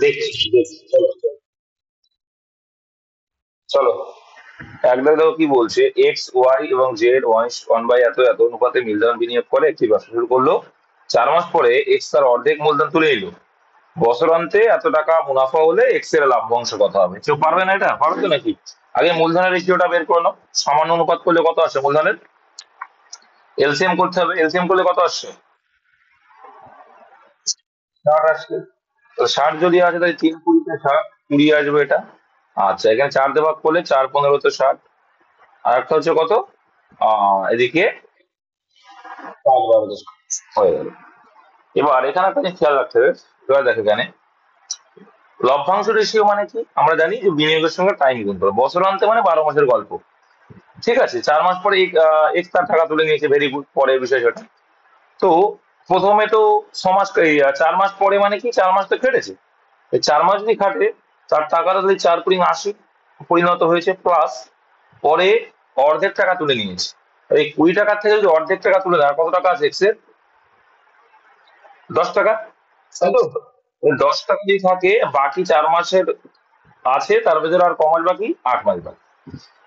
দেখছি দেখছি, চলো চলো। চলো, একদম দেখো কি বলছে, এক্স ওয়াই এবং জেড ওয়ান ওয়ান বাই এত এত অনুপাতে মূলধন বিনিয়োগ করে একটি ব্যবসা শুরু করলো। 4 মাস পরে এক্স তার অর্ধেক মূলধন তুলে নিল। বছরান্তে এত টাকা মুনাফা হলে এক্স এর লাভ্যাংশ কত হবে? কেউ পারবে না? এটা পারবে তো নাকি? আগে মূলধনের রেশিওটা বের করে নাও। সামান্য অনুপাত করলে কত আসে মূলধনের? এলসিএম করতে হবে। এলসিএম করলে কত আসছে? 60 আসছে। তো 60 যদি আসে তাহলে 3 × 20 = 60, 20 আসবে এটা। আচ্ছা, এখানে 4 দিয়ে ভাগ করলে 4×15 = 60। আর একটা হচ্ছে কত, এদিকে 5×12 হয়ে গেল। এবার এখানে একটা জিনিস খেয়াল রাখতে হবে। এবার দেখো এখানে লভ্যাংশ রেশিও মানে কি আমরা জানি, যে বিনিয়োগের সঙ্গে টাইম গুণ করো। বছরান্তে মানে 12 মাসের গল্প। ঠিক আছে, 4 মাস পরে এক্স তার টাকা তুলে নিয়েছে, ভেরি গুড, পরের বিষয় সেটা। তো প্রথমে তো 6 মাস, 4 মাস পরে মানে কি 4 মাস তো কেটেছে। এই 4 মাস যদি খাটে, তার টাকাটা যদি 4×80 পরিণত হয়েছে, প্লাস পরে অর্ধেক টাকা তুলে নিয়েছে। এই 20 টাকার থেকে যদি অর্ধেক টাকা তুলে দেয়, আর কত টাকা আছে এক্স এর? 10 টাকা, তাই তো? ওই 10 টাকা যদি থাকে, বাকি 4 মাসের আছে, তার ভেতরে আর কমাস বাকি 8 মাস বাকি।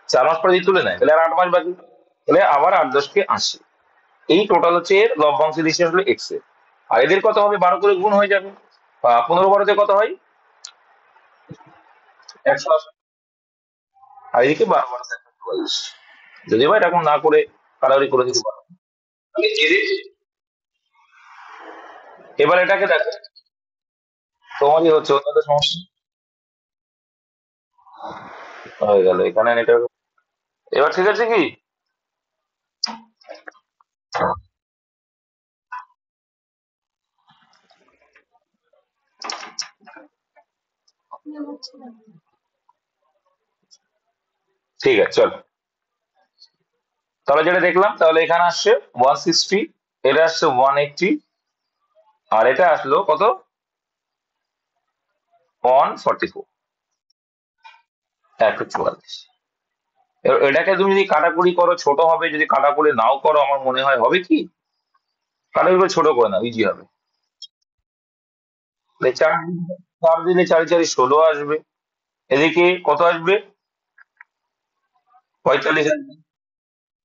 4 মাস পরে যদি তুলে নেয় তাহলে আর 8 মাস বাকি, তাহলে আবার 8×10 = 80। এই টোটাল হচ্ছে এর লভ্যাংশ দিচ্ছে আসলে এক্স এর। আর এদের কত হবে? 12 করে গুণ হয়ে যাবে। 15 12 কত হয়? 180। আর এদিকে 12 12 = 144। যদি বা এরকম না করে কারাগারি করে দিতে পারো। তাহলে এবার এটাকে দেখো, তোমারই হচ্ছে অন্যদের সমস্যা হয়ে গেল এখানে নেটওয়ার্ক। এবার ঠিক আছে কি? ঠিক আছে, চলো। তাহলে যেটা দেখলাম, তাহলে এখানে আসছে 160, এটা আসছে 180, আর এটা আসলো কত? 144, 144। এবার এটাকে তুমি যদি কাটাকুটি করো ছোট হবে, যদি কাটাকুটি নাও করো আমার মনে হয় হবে কি, কাটাকুটি করে ছোট করে নাও, ইজি হবে। তাহলে 4 দিলে 4×4 = 16 আসবে। এদিকে কত আসবে? 45 আসবে।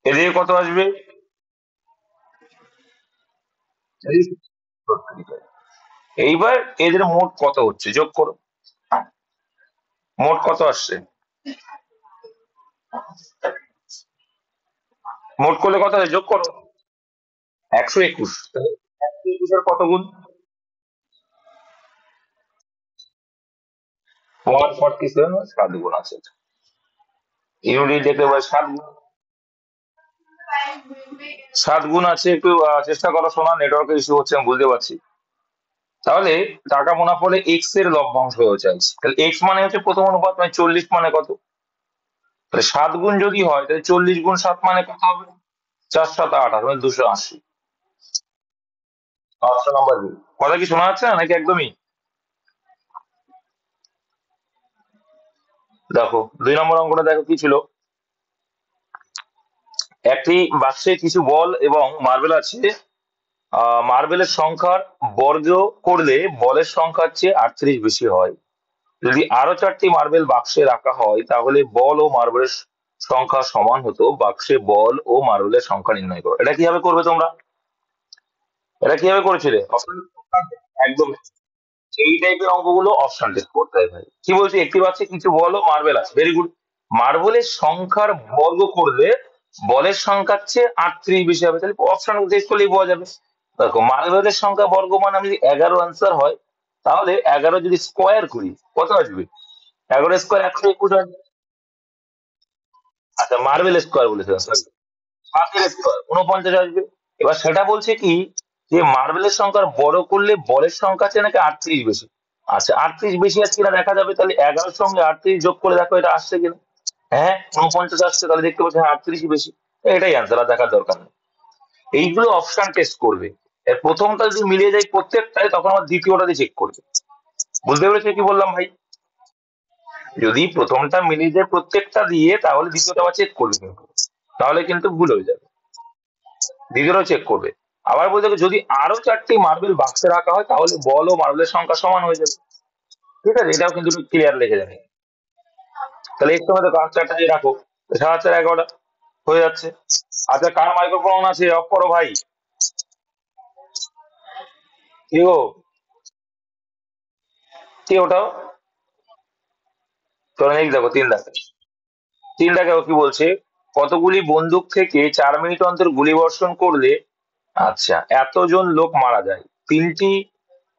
এদিকে কত আসবে? এইবার এদের মোট কত হচ্ছে যোগ করো। মোট কত আসছে? মোট করলে কত হয় যোগ করো। 121। তাহলে 121-এর কত গুণ? 147, 7 গুণ আছে। ইউনিট দেখতে পাই 7 গুণ। 7 গুণ আছে। একটু চেষ্টা করো শোনা, নেটওয়ার্কের ইস্যু হচ্ছে আমি বুঝতে পারছি। তাহলে টাকা মুনাফা হলে এক্স এর লভ্যাংশ হয়ে চাইছে, তাহলে এক্স মানে হচ্ছে প্রথম অনুপাত, মানে 40 মানে কত? তাহলে 7 গুণ যদি হয় তাহলে 40 × 7 মানে কত হবে? 4×7 = 28, মানে 280। Option number B. কথা কি শোনা যাচ্ছে না নাকি একদমই? দেখো 2 নম্বর অঙ্কটা দেখো কি ছিল। একটি বাক্সে কিছু বল এবং মার্বেল আছে। মার্বেলের সংখ্যার বর্গ করলে বলের সংখ্যার চেয়ে 38 বেশি হয়। যদি আরো 4টি মার্বেল বাক্সে রাখা হয় তাহলে বল ও মার্বেলের সংখ্যা সমান হতো। বাক্সে বল ও মার্বেলের সংখ্যা নির্ণয় করো। এটা কিভাবে করবে তোমরা? এটা কিভাবে করেছিলে? একদম এই টাইপের অঙ্কগুলো অপশন টেস্ট করতে হয় ভাই। কি বলছি, একটি বাক্সে কিছু বল ও মার্বেল আছে, ভেরি গুড। মার্বেলের সংখ্যার বর্গ করলে বলের সংখ্যার চেয়ে 38 বেশি হবে, তাহলে অপশন টেস্ট করলেই পাওয়া যাবে। দেখো মার্বেলের সংখ্যা বর্গ মানে আমি যদি 11 আনসার হয়, তাহলে 11 যদি স্কোয়ার করি কত আসবে? 11 স্কোয়ার 121 আসবে। আচ্ছা, মার্বেল স্কোয়ার বলেছিলাম, sorry। পাঁচের স্কোয়ার 49 আসবে। এবার সেটা বলছে কি, যে মার্বেলের সংখ্যার বড় করলে বলের সংখ্যা আছে নাকি 38 বেশি। আচ্ছা, 38 বেশি আছে কিনা দেখা যাবে, তাহলে 11-এর সঙ্গে 38 যোগ করে দেখো এটা আসছে কিনা। হ্যাঁ, 49 আসছে, তাহলে দেখতে পাচ্ছি হ্যাঁ 38 বেশি। এটাই আনসার, আর দেখার দরকার নেই। এইগুলো অপশন টেস্ট করবে। এর প্রথমটা যদি মিলিয়ে যায় প্রত্যেকটাই, তখন আমার দ্বিতীয়টা দিয়ে চেক করবে। বুঝতে পেরেছো কি বললাম ভাই? যদি প্রথমটা মিলিয়ে যায় প্রত্যেকটা দিয়ে, তাহলে দ্বিতীয়টা আবার চেক করবে কিন্তু, তাহলে কিন্তু ভুল হয়ে যাবে। দ্বিতীয়টাও চেক করবে। আবার বলতে হবে, যদি আরো 4টি মার্বেল বাক্সে রাখা হয় তাহলে বল ও মার্বেলের সংখ্যা সমান হয়ে যাবে। ঠিক আছে, এটাও কিন্তু ক্লিয়ার লিখে যাবে। তাহলে এর সময় তো কাজ চারটা দিয়ে রাখো, 7 4 11টা হয়ে যাচ্ছে। আচ্ছা, কার মাইক্রোফোন আছে অফ করো ভাই। কি গো, কি ওটাও? চলো নেক্সট দেখো, 3 দেখো। 3 দেখো কি বলছে, কতগুলি বন্দুক থেকে 4 মিনিট অন্তর গুলি বর্ষণ করলে, আচ্ছা, এতজন লোক মারা যায়।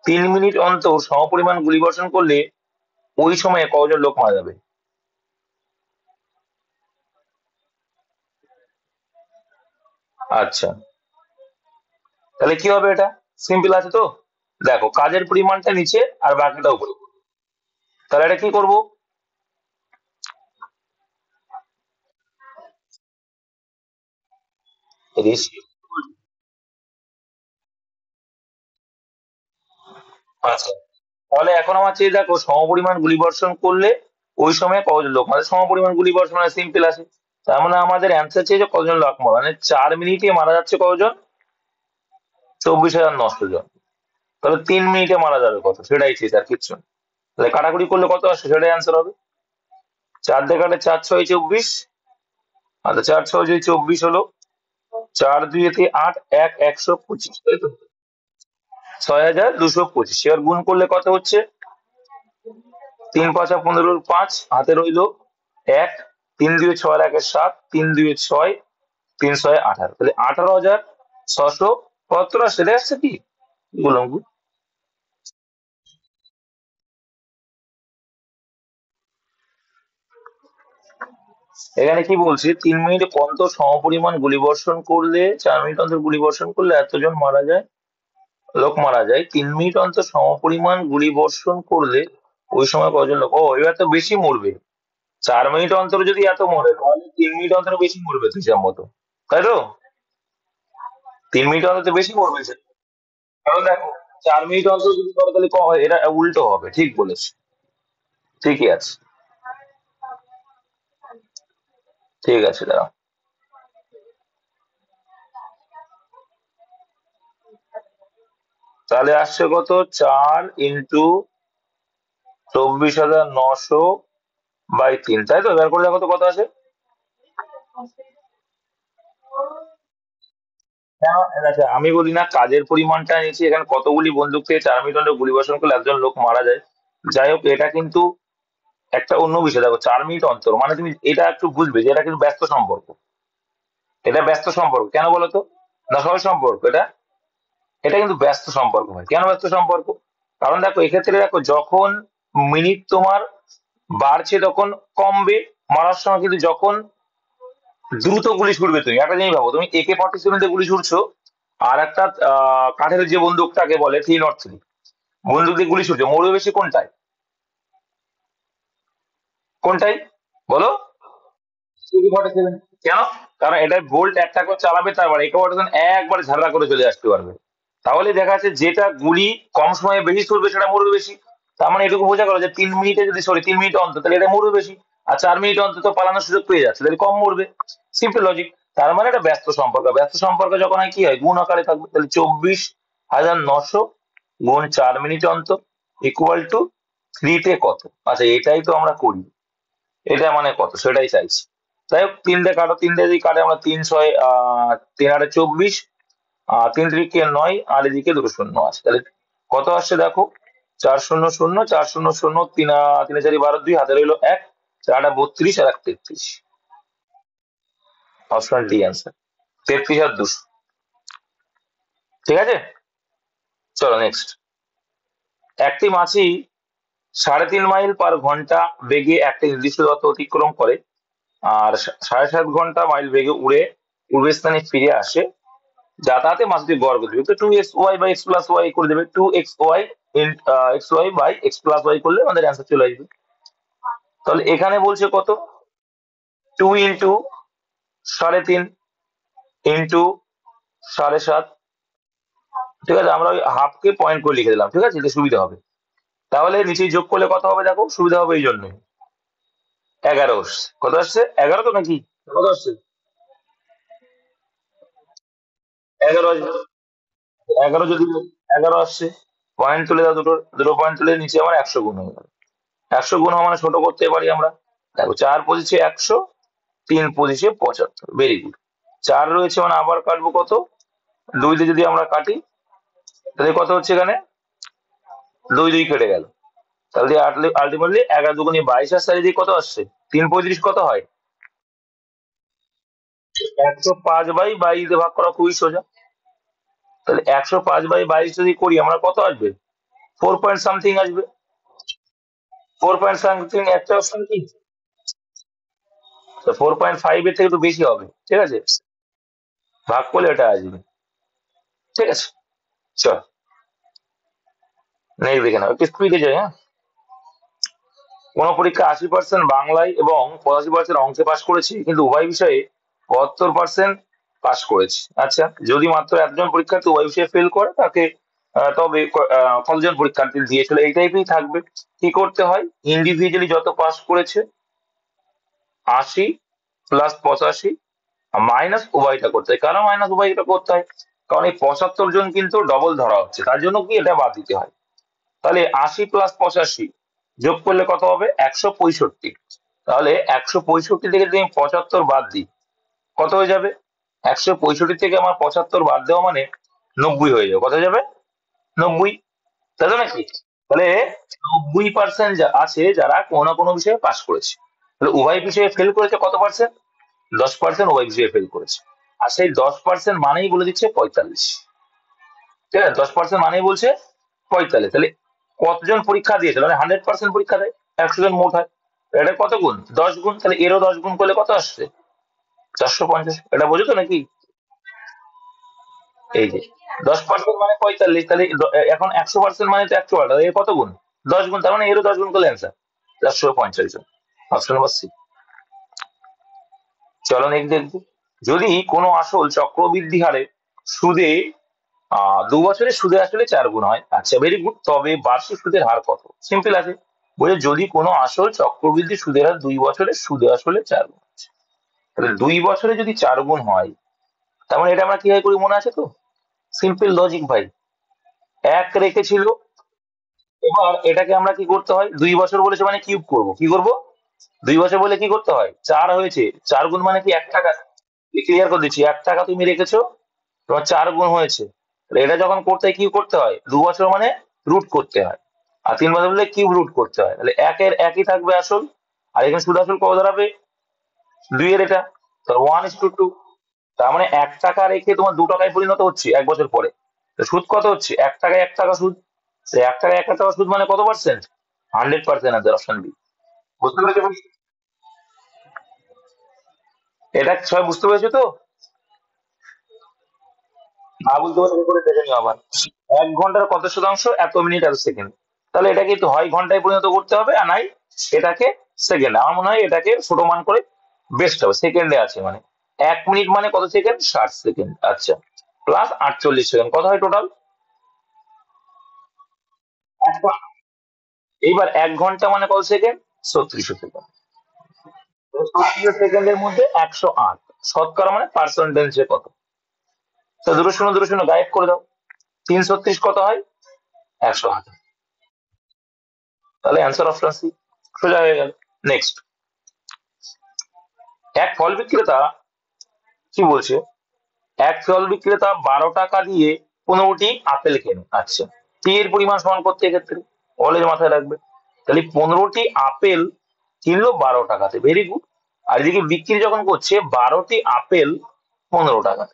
3 মিনিট অন্তর সমপরিমাণ গুলি বর্ষণ করলে ওই সময়ে কজন লোক মারা যাবে? আচ্ছা, তাহলে কি হবে? এটা সিম্পল আছে তো। দেখো, কাজের পরিমাণটা নিচে আর বাকিটা উপরে। তাহলে এটা কি করব? রেশিও। আচ্ছা, তাহলে এখন আমার চেয়ে দেখো, সমপরিমাণ গুলি বর্ষণ করলে ওই সময় কজন লোক, মানে সমপরিমাণ গুলি বর্ষণ, মানে সিম্পল আছে। তার মানে আমাদের অ্যান্সার চেয়েছে কজন লোক মারা, মানে 4 মিনিটে মারা যাচ্ছে কজন? 24,900 জন। তাহলে 3 মিনিটে মারা যাবে কত, সেটাই চেয়েছে, আর কিচ্ছু না। তাহলে কাটাকুটি করলে কত আসে, সেটাই অ্যান্সার হবে। 4 দিয়ে কাটে 4 6 24। আচ্ছা, 4 6 24 হলো, 4 2 8, 1 125, তাই তো? 6,225, এবার গুণ করলে কত হচ্ছে? 3 5 15, 5 হাতে রইলো 1, 3 2 6 1 7, 3 2 6, 3 6 18, তাহলে 18,675 সেটা আসছে কি? কি বললাম গো? এখানে কি বলছে, 3 মিনিটে কত সমপরিমাণ গুলিবর্ষণ করলে, 4 মিনিট অন্তর গুলিবর্ষণ করলে এতজন মারা যায়, লোক মারা যায়। 3 মিনিট অন্তর সমপরিমাণ গুলিবর্ষণ করলে ওই সময় কজন লোক, ও এবার তো বেশি মরবে। 4 মিনিট অন্তর যদি এত মরে, তাহলে 3 মিনিট অন্তর বেশি মরবে তো হিসাব মতো, তাই তো? 3 মিনিট অন্তর তো বেশি মরবে সে। কারণ দেখো, 4 মিনিট অন্তর যদি করে তাহলে কম হয়, এটা উল্টো হবে, ঠিক বলেছে। ঠিকই আছে, ঠিক আছে, দাঁড়াও। তাহলে আসছে কত? 4 × 24,900/3, তাই তো? এবার করে দেখো তো কত আছে। হ্যাঁ, আচ্ছা, আমি বলি না কাজের পরিমাণটা নিয়েছি, এখানে কতগুলি বন্দুক থেকে 4 মিনিট অন্তর গুলি বর্ষণ করলে একজন লোক মারা যায়। যাই হোক, এটা কিন্তু একটা অন্য বিষয়। দেখো, 4 মিনিট অন্তর মানে তুমি এটা একটু বুঝবে যে এটা কিন্তু ব্যস্ত সম্পর্ক। এটা ব্যস্ত সম্পর্ক কেন বলো তো? না, সহজ সম্পর্ক এটা। এটা কিন্তু ব্যস্ত সম্পর্ক হয়। কেন ব্যস্ত সম্পর্ক? কারণ দেখো, এক্ষেত্রে দেখো, যখন মিনিট তোমার বাড়ছে তখন কমবে মারার সময়, কিন্তু যখন দ্রুত গুলি ছুড়বে, তুমি একটা জিনিস ভাবো, তুমি AK-47 গুলি ছুড়ছো, আর একটা কাঠের যে বন্দুকটাকে বলে 303 বন্দুক দিয়ে গুলি ছুড়ছো, মরবে বেশি কোনটায়? কোনটাই বলো? AK-47। কেন? কারণ এটা বোল্ট একটা করে চালাবে, তারপর AK-47 একবার ঝাড়া করে চলে আসতে পারবে। তাহলে দেখা যাচ্ছে যেটা গুলি কম সময়ে বেশি চলবে সেটা মরবে বেশি। তার মানে এটুকু বোঝা গেল যে 3 মিনিটে যদি, সরি, 3 মিনিট অন্তর, তাহলে এটা মরবে বেশি। আর 4 মিনিট অন্তর তো পালানোর সুযোগ পেয়ে যাচ্ছে, তাহলে কম মরবে। Simple logic. তার মানে এটা ব্যস্ত সম্পর্ক। ব্যস্ত সম্পর্ক যখন হয় কি হয়, গুণ আকারে থাকবে। তাহলে 24,900 গুণ 4 মিনিট অন্তর = 3 তে কত? আচ্ছা, এটাই তো আমরা করি। এটা মানে কত সেটাই চাইছি। যাই হোক, 3 দিয়ে কাটো, 3 দিয়ে যদি কাটে, আমরা 3 6 3 8 24, 3 3 9, আর এদিকে দুটো শূন্য আছে, তাহলে কত আসছে দেখো। 4 0 0 4 0 0, 3 4 12, 2 হাতে রইলো 1, 4 32, আর 1 33। Option D answer, 33,200। ঠিক আছে, চলো নেক্সট। একটি মাছি 3.5 মাইল/ঘন্টা বেগে একটা নির্দিষ্ট দূরত্ব অতিক্রম করে, আর 7.5 ঘন্টা মাইল বেগে উড়ে পূর্বস্থানে ফিরে আসে। যাতায়াতে মাছটির গড় গতি, তো 2xy/x+y করে দেবে। 2xy/x y করলে আমাদের অ্যান্সার চলে আসবে। তাহলে এখানে বলছে কত? 2 × 3.5 × 7.5। ঠিক আছে, আমরা ওই হাফকে পয়েন্ট করে লিখে দিলাম, ঠিক আছে, এটা সুবিধা হবে। তাহলে নিচে যোগ করলে কত হবে দেখো, সুবিধা হবে এই জন্যই। 11 কত আসছে? 11 তো নাকি? কত আসছে? 11 আসবে। 11 যদি 11 আসছে, পয়েন্ট তুলে দাও, দুটো দুটো পয়েন্ট তুলে নিচে আমার 100 গুণ হয়ে গেল। 100 গুণ হওয়া মানে ছোট করতে পারি আমরা। দেখো 4 পঁচিশে 100, 3 পঁচিশে 75, ভেরি গুড। 4 রয়েছে মানে আবার কাটবো কত, 2 দিয়ে যদি আমরা কাটি তাহলে কত হচ্ছে এখানে, 2 2 কেটে গেল। তাহলে আলটিমেটলি 11 দুগুণে 22 আর 4 দিয়ে কত আসছে, 3 35 কত হয়, 105/22 দিয়ে ভাগ করা খুবই সোজা। তাহলে 105/22 যদি করি আমরা কত আসবে, 4 পয়েন্ট সামথিং আসবে। 4 পয়েন্ট সামথিং একটা অপশন কি, 4.5 এর থেকে একটু বেশি হবে, ঠিক আছে, ভাগ করলে এটা আসবে, ঠিক আছে। চল নেক্সট দেখে নাও, একটু স্পিডে যাই, হ্যাঁ। কোন পরীক্ষা 80% বাংলায় এবং 85% অঙ্কে পাশ করেছি, কিন্তু উভয় বিষয়ে 72% পাশ করেছি। আচ্ছা, যদি মাত্র একজন পরীক্ষার্থী উভয় বিষয়ে ফেল করে তাকে তবে কতজন পরীক্ষার্থী দিয়েছিল, এই টাইপই থাকবে। কি করতে হয়, ইন্ডিভিজুয়ালি যত পাস করেছে 80 প্লাস 85 মাইনাস উভয়টা করতে হয়। কেন মাইনাস উভয়টা করতে হয়, কারণ এই 75 জন কিন্তু ডবল ধরা হচ্ছে, তার জন্য কি এটা বাদ দিতে হয়। তাহলে 80 প্লাস 85 যোগ করলে কত হবে, 165। তাহলে 165 থেকে যদি আমি 75 বাদ দিই কত হয়ে যাবে, 165 থেকে আমার 75 বাদ দেওয়া মানে 90 হয়ে যাবে, কত হয়ে যাবে, 90, তাই তো নাকি। তাহলে 90% আছে যারা কোনো না কোনো বিষয়ে পাস করেছে। তাহলে উভয় বিষয়ে ফেল করেছে কত পার্সেন্ট, 10% উভয় বিষয়ে ফেল করেছে। আর সেই 10% মানেই বলে দিচ্ছে 45, ঠিক আছে, 10% মানেই বলছে 45। তাহলে কতজন পরীক্ষা দিয়েছে, মানে 100% পরীক্ষা দেয়, 100 জন মোট হয়, এটা কত গুণ, 10 গুণ, তাহলে এরও 10 গুণ করলে কত আসছে, 450। এটা বোঝো তো নাকি, এই যে 10% মানে 45, তাহলে এখন 100% মানে তো 108, এর কত গুণ, 10 গুণ, তার মানে এরও 10 গুণ করলে অ্যান্সার 450 জন। Option number C. চলো নেক্সট দেখবো, যদি কোনো আসল চক্রবৃদ্ধি হারে সুদে 2 বছরে সুদে আসলে 4 গুণ হয়, আচ্ছা ভেরি গুড, তবে বার্ষিক সুদের হার কত, সিম্পল আছে, বলে যদি কোনো আসল চক্রবৃদ্ধি সুদের হার 2 বছরে সুদে আসলে 4 গুণ আছে, তাহলে 2 বছরে যদি 4 গুণ হয়, তার মানে এটা আমরা কিভাবে করি মনে আছে তো, সিম্পল লজিক ভাই, এক রেখেছিল, এবার এটাকে আমরা কি করতে হয়, 2 বছর বলেছে মানে কিউব করব, কি করব, 2 বছর বলে কি করতে হয়, 4 হয়েছে, 4 গুণ মানে কি 1 টাকা, ক্লিয়ার করে দিচ্ছি, 1 টাকা তুমি রেখেছো, তোমার 4 গুণ হয়েছে, তাহলে এটা যখন করতে হয় কি করতে হয়, 2 বছর মানে রুট করতে হয়, আর 3 বছর বলে কিউব রুট করতে হয়, তাহলে একের একই থাকবে আসল, আর এখানে সুদ আসল কত দাঁড়াবে, 2 এর এটা, তো 1:2, তার মানে 1 টাকা রেখে তোমার 2 টাকায় পরিণত হচ্ছে 1 বছর পরে, তো সুদ কত হচ্ছে, 1 টাকায় 1 টাকা সুদ, 1 টাকায় 1 টাকা সুদ মানে কত পার্সেন্ট, 100% আছে, অপশন বি। বুঝতে পেরেছো ভাই? এটা সবাই বুঝতে পেরেছো তো, না বুঝতে পারলে করে দেখে নিও আবার। 1 ঘন্টার কত শতাংশ, এত মিনিট এত সেকেন্ড, তাহলে এটাকে তো হয় ঘন্টায় পরিণত করতে হবে, আর নাই এটাকে সেকেন্ড, আমার মনে হয় এটাকে ছোট মান করে বেস্ট হবে, সেকেন্ডে আছে মানে 1 মিনিট মানে কত সেকেন্ড, 60 সেকেন্ড, আচ্ছা, প্লাস 48 সেকেন্ড, কত হয় টোটাল, এইবার 1 ঘন্টা মানে কত সেকেন্ড, 3600 সেকেন্ড, 3600 সেকেন্ডের মধ্যে 108, শতকরা মানে পার্সেন্টেজে কত, তো দুটো শূন্য দুটো শূন্য গায়েব করে দাও, 336 কত হয়, 108, তাহলে অ্যান্সার অপশন সি, সোজা হয়ে গেল। নেক্সট, এক ফল বিক্রেতা, কি বলছে, এক ফল বিক্রেতা 12 টাকা দিয়ে 15টি আপেল কেনে, আচ্ছা, টি এর পরিমাণ সমান করতে এক্ষেত্রে অলরেডি মাথায় রাখবে, তাহলে 15টি আপেল কিনলো 12 টাকাতে, ভেরি গুড, আর এদিকে বিক্রি যখন করছে 12টি আপেল 15 টাকাতে,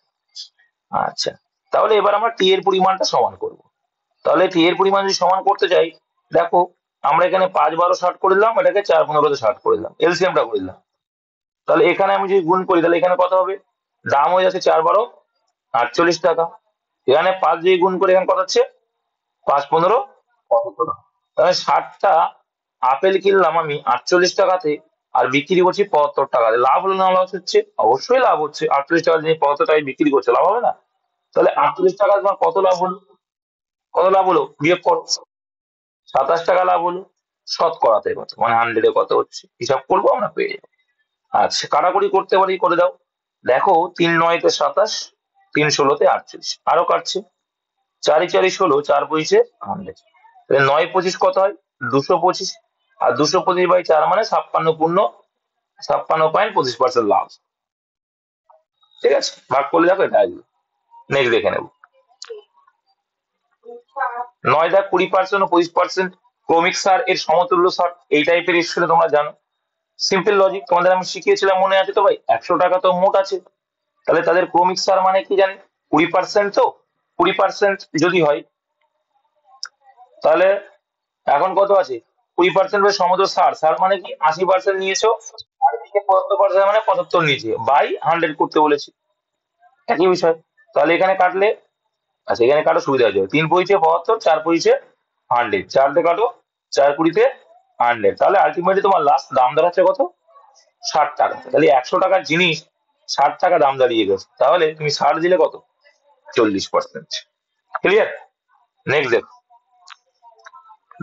আচ্ছা, তাহলে এবার আমরা টি এর পরিমাণটা সমান করব, তাহলে টি এর পরিমাণ যদি সমান করতে চাই, দেখো আমরা এখানে 5 12 60 করে দিলাম, এটাকে 4 15 60 করে দিলাম, এলসিএমটা করে দিলাম, তাহলে এখানে আমি যদি গুণ করি তাহলে এখানে কত হবে, দাম হয়ে যাচ্ছে 4 12 48 টাকা, এখানে 5 দিয়ে গুণ করে এখানে কত হচ্ছে, 5 15 75 টাকা, তাহলে 60টা আপেল কিনলাম আমি 48 টাকাতে, আর বিক্রি করছি 75 টাকাতে, লাভ হলো না লস হচ্ছে, অবশ্যই লাভ হচ্ছে, 48 টাকা দিয়ে 75 টাকায় বিক্রি করছে, লাভ হবে না, তাহলে 48 টাকা তোমার কত লাভ হলো, কত লাভ হলো বিয়োগ করো, 27 টাকা লাভ হলো, শতকরাতে কত মানে 100-এ কত হচ্ছে, হিসাব করবো আমরা পেয়ে যাবো। আচ্ছা, কাটাকুটি করতে পারি, করে দাও, দেখো 3 9-তে 27, 3 16-তে 48, আরো কাটছে, 4 4 16, 4 25-এ 100, 9 25 কত হয়, 225, আর 225/4 মানে 56.25% লাভ। ঠিক আছে, ভাগ করলে দেখো এটা আসবে। নেক্সট দেখে নেব। 9 দাগ 20% ও 25% ক্রমিক সার এর সমতুল্য সার, এই টাইপের এসেছিল তোমরা জানো। সিম্পল লজিক তোমাদের আমি শিখিয়েছিলাম, মনে আছে তো ভাই? 100 টাকা তো মোট আছে, তাহলে তাদের ক্রমিক সার মানে কি জানি? 20%। তো 20% যদি হয় তাহলে এখন কত আছে? 20% সমুদ্র সার, সার মানে কি 80% নিয়েছো, আর এদিকে 75% মানে 75 নিয়েছে, বাই 100 করতে বলেছি, একই বিষয়। তাহলে এখানে কাটলে, আচ্ছা এখানে কাটো, সুবিধা হয়ে যাবে। 3 পঁচিশে 75, 4 পঁচিশে 100, 4 দিয়ে কাটো, 4 কুড়িতে 100, তাহলে আলটিমেটলি তোমার লাস্ট দাম দাঁড়াচ্ছে কত? 60 টাকা। তাহলে 100 টাকার জিনিস 60 টাকা দাম দাঁড়িয়ে গেছে, তাহলে তুমি 60 দিলে কত? 40%। ক্লিয়ার? নেক্সট দেখো।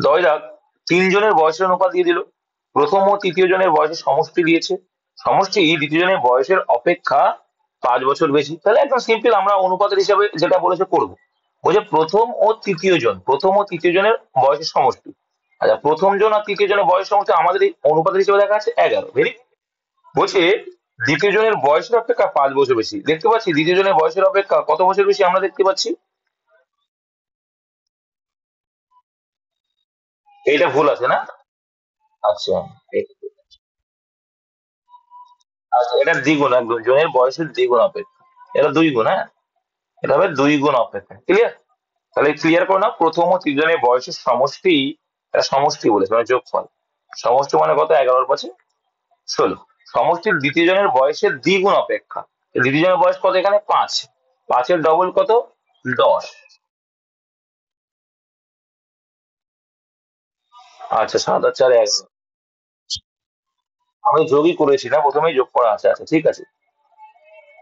10 দাগ, তিনজনের বয়সের অনুপাত দিয়ে দিল। প্রথম ও তৃতীয় জনের বয়সের সমষ্টি দিয়েছে, সমষ্টি দ্বিতীয় জনের বয়সের অপেক্ষা 5 বছর বেশি। তাহলে একদম সিম্পল, আমরা অনুপাতের হিসাবে যেটা বলেছে করবো। বলছে প্রথম ও তৃতীয় জন, প্রথম ও তৃতীয় জনের বয়সের সমষ্টি। আচ্ছা, প্রথম জন আর তৃতীয় জনের বয়স সমষ্টি আমাদের এই অনুপাতের হিসেবে দেখা আছে 11। ভেরি, বলছে দ্বিতীয় জনের বয়সের অপেক্ষা 5 বছর বেশি। দেখতে পাচ্ছি দ্বিতীয় জনের বয়সের অপেক্ষা কত বছর বেশি আমরা দেখতে পাচ্ছি? এইটা ভুল আছে না? আচ্ছা, আচ্ছা এটা দ্বিগুণ, একদম জনের বয়সের দ্বিগুণ অপেক্ষা, এটা 2 গুণ, হ্যাঁ, এটা হবে 2 গুণ অপেক্ষা। ক্লিয়ার? তাহলে ক্লিয়ার করো না, প্রথম ও তৃতীয় জনের বয়সের সমষ্টি, এটা সমষ্টি বলেছে মানে যোগফল। সমষ্টি মানে কত? 11 × 5 = 16। সমষ্টির দ্বিতীয় জনের বয়সের দ্বিগুণ অপেক্ষা, দ্বিতীয় জনের বয়স কত এখানে? 5, 5-এর ডবল কত? 10। আচ্ছা, 7 আর 4 11। আমি যোগই করেছি না, প্রথমেই যোগ করা আছে। আচ্ছা ঠিক আছে,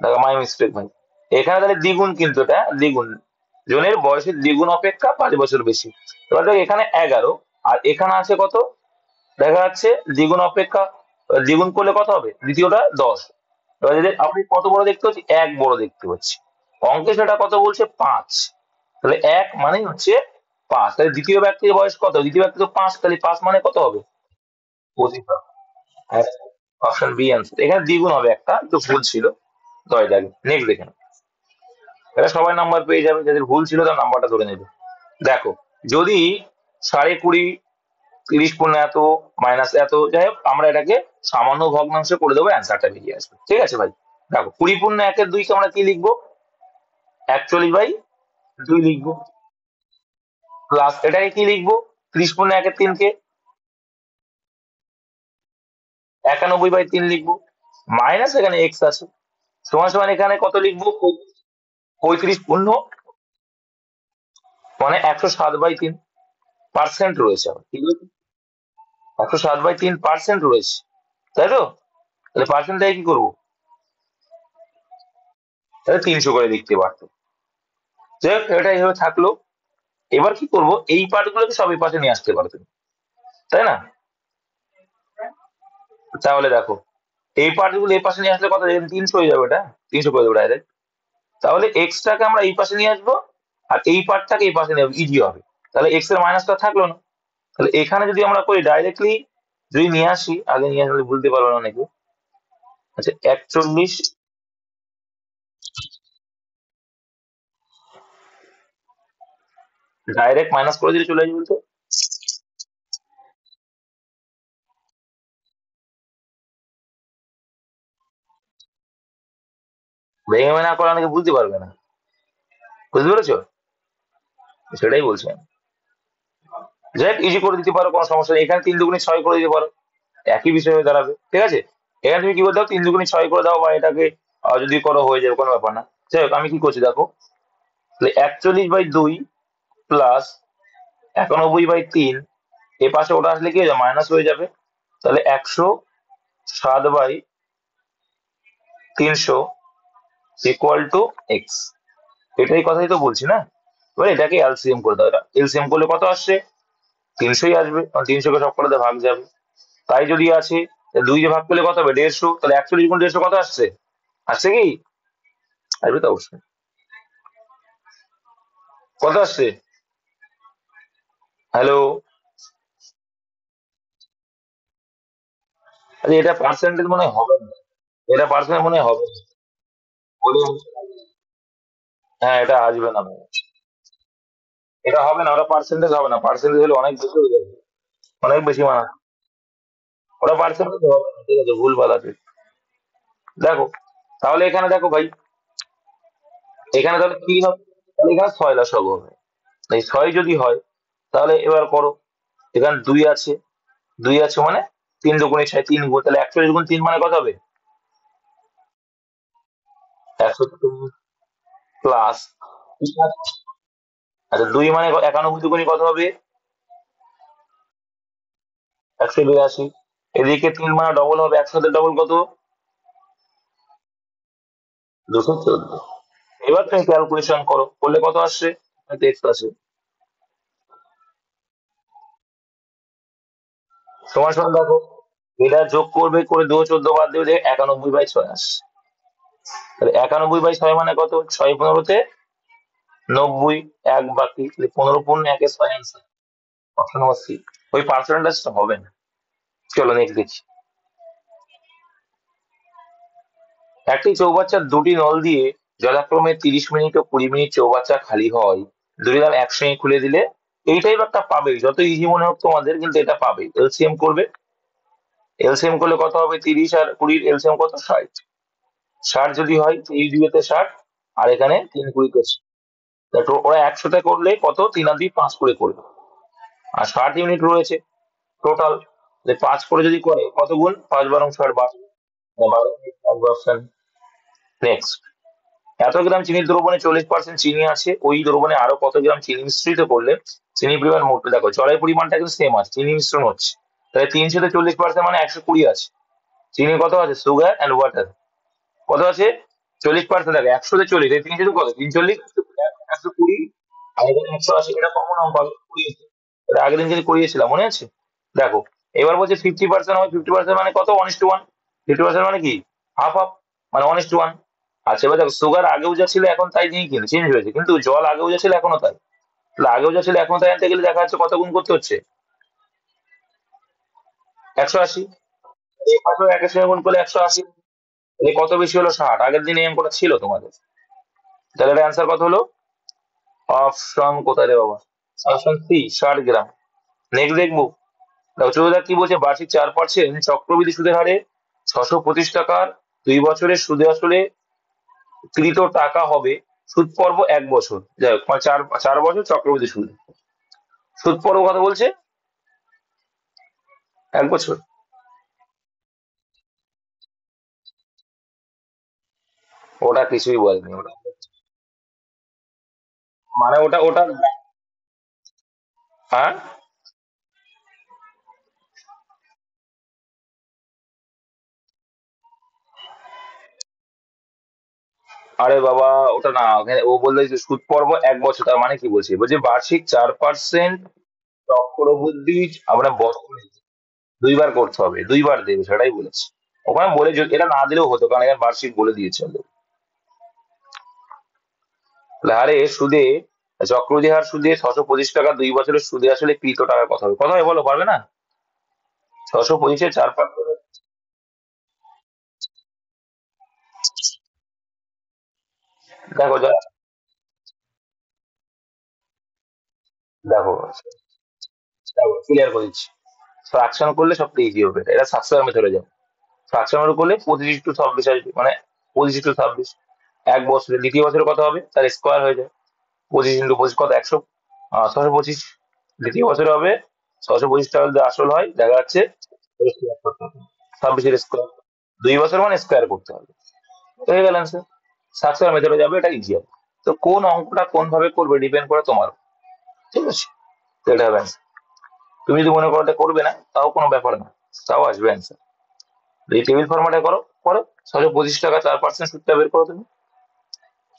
দেখো মাই মিস্টেক ভাই। এখানে তাহলে দ্বিগুণ, কিন্তু এটা দ্বিগুণ, জনের বয়সের দ্বিগুণ অপেক্ষা 5 বছর বেশি। এবার দেখো এখানে 11, আর এখানে আছে কত? দেখা যাচ্ছে দ্বিগুণ অপেক্ষা, দ্বিগুণ করলে কত হবে? দ্বিতীয়টা 10। এবার যদি আপনি কত বড় দেখতে পাচ্ছি? 1 বড় দেখতে পাচ্ছি। অঙ্কে সেটা কত বলছে? 5। তাহলে 1 মানে হচ্ছে 5। তাহলে দ্বিতীয় ব্যক্তির বয়স কত? দ্বিতীয় ব্যক্তি তো 5, তাহলে 5 মানে কত হবে? 25। Option B answer. এখানে দ্বিগুণ হবে, একটা একটু ভুল ছিল। 10 দাগ। নেক্সট দেখেন, এটা সবাই নাম্বার পেয়ে যাবে, যাদের ভুল ছিল তার নাম্বারটা ধরে নেবে। দেখো, যদি 20.5, 30 পূর্ণ এত মাইনাস এত, যাই হোক আমরা এটাকে সামান্য ভগ্নাংশে করে দেবো, অ্যান্সারটা বেরিয়ে আসবে। ঠিক আছে ভাই? দেখো 20 পূর্ণ 1-এর 2 কে আমরা কি লিখবো? 41/2 লিখবো। প্লাস এটাকে কি লিখবো? 30 পূর্ণ 1-এর 3 কে 91/3 লিখবো। মাইনাস এখানে এক্স আছে, সমান সমান এখানে কত লিখবো? 35 পূর্ণ 107/3 রয়েছে আবার, ঠিক আছে? 107/3 রয়েছে, তাই তো? তাহলে পার্সেন্টটাকে কি করবো? তাহলে 300 করে লিখতে পারতো। যাই হোক, এটা এইভাবে থাকলো। এবার কি করব? এই পার্ট গুলোকে সব এই পাশে নিয়ে আসতে পারো তুমি, তাই না? তাহলে দেখো, এই পার্ট গুলো এই পাশে নিয়ে আসলে কত? 300 হয়ে যাবে, এটা 300 করে দেবো ডাইরেক্ট। তাহলে এক্সটাকে আমরা এই পাশে নিয়ে আসবো, আর এই পার্টটাকে এই পাশে নিয়ে ইজি হবে। তাহলে এক্স এর মাইনাসটা থাকলো না। তাহলে এখানে যদি আমরা করি ডাইরেক্টলি, যদি নিয়ে আসি, আগে নিয়ে আসলে বুঝতে পারবো না অনেকে। আচ্ছা 41, ডাইরেক্ট মাইনাস করে দিলে চলে আসবে বলতে। ভেঙে ভেঙে না করে অনেকে বুঝতে পারবে না, বুঝতে পেরেছো? সেটাই বলছি আমি। যাই হোক, ইজি করে দিতে পারো, কোনো সমস্যা নেই। এখানে 3 × 2 = 6 করে দিতে পারো, একই বিষয় হয়ে দাঁড়াবে। ঠিক আছে, এখানে তুমি কি করে দাও? 3 × 2 = 6 করে দাও, বা এটাকে যদি করো হয়ে যাবে, কোনো ব্যাপার না। যাই হোক, আমি কি করছি দেখো, তাহলে 41/2 প্লাস 91/3, এ পাশে ওটা আসলে কি হয়ে যাবে? মাইনাস হয়ে যাবে। তাহলে 107/300 = x। এটাই কথাই তো বলছি না? এবার এটাকে এলসিএম করে দাও, এটা এলসিএম করলে কত আসছে? 300ই আসবে, কারণ 300-কে সব কটাতে ভাগ যাবে। তাই যদি আছে, 2 দিয়ে ভাগ করলে কত হবে? 150। তাহলে 41 × 150 কত আসছে? আসছে কি? আসবে তো অবশ্যই। কত আসছে? হ্যালো? আরে এটা পার্সেন্টেজ মনে হয় হবে না, এটা পার্সেন্টেজ মনে হয় হবে না। বলে, হ্যাঁ এটা আসবে না ভাই। এটা হবে না, ওটা পার্সেন্টেজ হবে না, পার্সেন্টেজ হলে অনেক বেশি হয়ে যাবে, অনেক বেশি মানে, ওটা পার্সেন্টেজ হবে না, ঠিক আছে ভুল ভাল আছে। দেখো, তাহলে এখানে দেখো ভাই, এখানে তাহলে কি হবে, তাহলে এখানে 6 লসগু হবে। এই 6 যদি হয়, তাহলে এবার করো, এখানে 2 আছে, 2 আছে মানে 3 × 2 = 6, 3 গুণ, তাহলে 120 × 3 মানে কত হবে? 100 প্লাস, আচ্ছা 2 মানে 91 কত হবে? 182। এদিকে 3 মানে ডবল হবে, একসাথে ডবল কত? 214। এবার তুমি ক্যালকুলেশন করো, করলে কত আসছে? টেক্সট আসে সমান সমান, দেখো এটা যোগ করবে, করে 2 14 বাদ দেবে, 91/6 আসছে। তাহলে 91/6 মানে কত? 6 15-তে 90, এক বাকি, 15 × 1 = 6 অ্যান্সার। Option number C. ওই পার্সেন্টেজটা হবে না। চলো নেক্সট দেখি। একটি চৌবাচ্চার দুটি নল দিয়ে যথাক্রমে 30 মিনিট ও 20 মিনিট চৌবাচ্চা খালি হয়, দুটি নল একসঙ্গে খুলে দিলে এই টাইপ একটা পাবে, যত ইজি মনে হোক তোমাদের, কিন্তু এটা পাবে। এলসিএম করবে, এলসিএম করলে কত হবে? 30 আর 20, এলসিএম কত? 60। 60 যদি হয়, 30 × 2 = 60, আর এখানে 3 × 20 = 60। তো ওরা একসাথে করলে কত? 3 আর 2 5 করে করবে, আর 60 ইউনিট রয়েছে টোটাল। 5 করে যদি করে, কত গুণ? 5 × 12 = 60, 12। নেক্সট, এত গ্রাম চিনির দ্রবণে 40% চিনি আছে, ওই দ্রবণে আরো কত গ্রাম চিনি মিশ্রিত করলে চিনির পরিমাণ মোট? দেখো জলের পরিমাণটা কিন্তু সেম আছে, চিনি মিশ্রণ হচ্ছে, তাহলে 340% মানে 120 আছে। চিনি কত আছে? সুগার অ্যান্ড ওয়াটার কত আছে? 40%। দেখো 100-তে 40, 3 কত? 340, 120, আর এখানে 180, এটা কমন অঙ্ক, আমি করিয়েছি। এটা আগের দিন যদি করিয়েছিলাম, মনে আছে? দেখো, এবার বলছে 50% হয়, 50% মানে কত? 1:1। 50% মানে কি? হাফ হাফ, মানে 1:1। আচ্ছা এবার দেখো, সুগার আগেও যা ছিল এখন তাই নেই, কিন্তু চেঞ্জ হয়েছে, কিন্তু জল আগেও যা ছিল এখনো তাই। তাহলে আগেও যা ছিল এখন তাই আনতে গেলে দেখা যাচ্ছে কত গুণ করতে হচ্ছে? 180। এই পাশেও একের সঙ্গে গুণ করলে 180, তাহলে কত বেশি হলো? 60। আগের দিন এই অঙ্কটা ছিল তোমাদের, তাহলে এটা অ্যান্সার কত হলো? অপশন কোথায় রে বাবা? অপশন সি, 60 গ্রাম। নেক্সট দেখবো। দেখো চৌধুরী কি বলছে, বার্ষিক 4% চক্রবৃদ্ধি সুদের হারে 625 টাকার 2 বছরের সুদে আসলে কৃত টাকা হবে, সুদ পর্ব 1 বছর। যাই হোক, মানে চার 4 বছর চক্রবৃদ্ধি সুদ, সুদ পর্ব কথা বলছে 1 বছর। ওটা কিছুই বলেনি ওটা, মানে ওটা ওটা হ্যাঁ। আরে বাবা, ওটা না, ওখানে ও বললো যে সুদ পর্ব 1 বছর, তার মানে কি বলছে? বলছে বার্ষিক 4% চক্রবৃদ্ধি আমরা বছরে 2 বার করতে হবে, 2 বার দেবে, সেটাই বলেছে। ওখানে বলে এটা না দিলেও হতো, কারণ এখানে বার্ষিক বলে দিয়েছে ওদের। তাহলে হারে সুদে, চক্রবৃদ্ধি হার সুদে 625 টাকা 2 বছরের সুদে আসলে কৃত টাকার কথা হবে, কথা হবে বলো, পারবে না? 625-এর 4%। দেখো দেখো ক্লিয়ার করে দিচ্ছি। ফ্রাকশন করলে সবচেয়ে ইজি হবে, এটা সাকসেস মেথডে যাও। ফ্রাকশন করলে 25 × 26 আসবে, মানে 25 × 26। 1 বছরে, দ্বিতীয় বছরে কত হবে? তার স্কোয়ার হয়ে যায়। 25 × 25 কত? 100, 625। দ্বিতীয় বছরে হবে 625 টাকা, যদি আসল হয় দেখা যাচ্ছে 26-এর স্কোয়ার। 2 বছর মানে স্কোয়ার করতে হবে, হয়ে গেল অ্যান্সার। সাকসেস মেথডে যাবে, এটা ইজি হবে। তো কোন অঙ্কটা কোন ভাবে করবে ডিপেন্ড করে তোমার, ঠিক আছে? তো এটা হবে answer। তুমি যদি মনে করো এটা করবে না, তাও কোনো ব্যাপার না, তাও আসবে অ্যান্সার। এই টেবিল ফরম্যাটে করো, করো। 625 টাকা 4% সুদটা বের করো তুমি।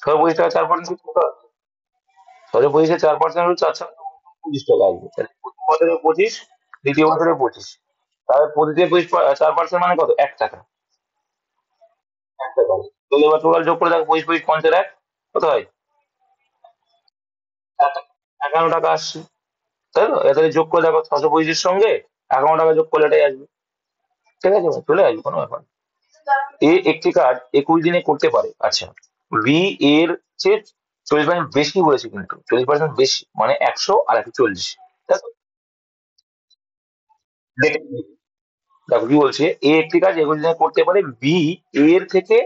625 টাকা 4% সুদ কত? 625-এ 4% সুদ 425 টাকা আসবে, তাহলে প্রথম বছরে 25, দ্বিতীয় বছরে 25, তাহলে প্রতিতে 4% মানে কত? 1 টাকা। 1 টাকা, তাহলে এবার টোটাল যোগ করে দেখো, 25 25 50 এক, কত হয়? 51 টাকা আসছে, তাই তো? তাহলে যোগ করে দেখো, 625-এর সঙ্গে 51 টাকা যোগ করলে এটাই আসবে। ঠিক আছে, চলে আসবে, কোনো ব্যাপার না। এ একটি কাজ 21 দিনে করতে পারে, আচ্ছা। বি এর চেয়ে 40% বেশি বলেছে, কিন্তু 40% বেশি মানে 100 আর 140। দেখো, দেখো দেখো কি বলছে, এ একটি কাজ 21 দিনে করতে পারে, বি এর থেকে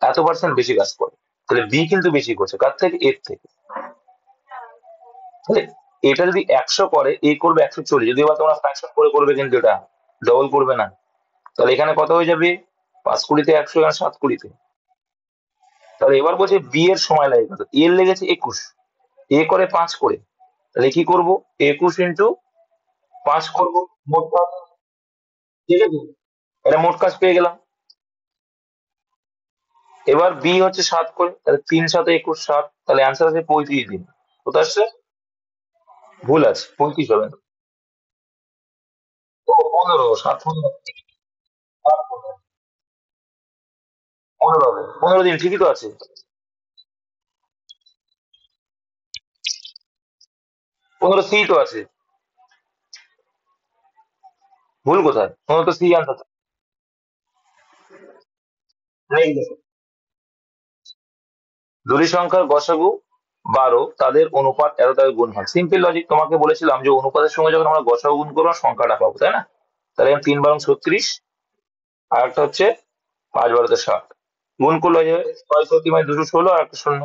এত পার্সেন্ট বেশি কাজ করে। তাহলে বি কিন্তু বেশি করছে কার থেকে, এর থেকে। তাহলে এটা যদি 100 করে, এ করবে 140, যদি এবার তোমরা ফ্র্যাকশন করে করবে, কিন্তু এটা ডবল করবে না। তাহলে এখানে কত হয়ে যাবে, 5 কুড়িতে 100, এখানে 7 কুড়িতে। তাহলে এবার বলছে বি এর সময় লাগে কত, এর লেগেছে 21, এ করে 5 করে। তাহলে কি করবো, 21 × 5 করবো, মোট কাজ। ঠিক আছে, এটা মোট কাজ পেয়ে গেলাম। এবার বি হচ্ছে 7 করে, তাহলে 3×7 = 21, 7, তাহলে অ্যান্সার আছে 35 দিন। কোথায় আসছে, ভুল আছে, 35 হবে না। ও 15, 7 15, 7 15, 15 হবে, 15 দিন, ঠিকই তো আছে। 15 সি তো আছে, ভুল কোথায়, 15 তো সি আনসার। নেই দেখো, দুটি সংখ্যার গসাগু 12, তাদের অনুপাত 13 তাদের গুণফল। সিম্পল লজিক, তোমাকে বলেছিলাম যে অনুপাতের সঙ্গে যখন আমরা গসাগু গুণ করবো সংখ্যাটা পাবো, তাই না? তাহলে এখানে 3 × 12 = 36, আর একটা হচ্ছে 5 × 12 = 60, গুণ করলে হয়ে যাবে 6 × 3 = 216, আর একটা শূন্য,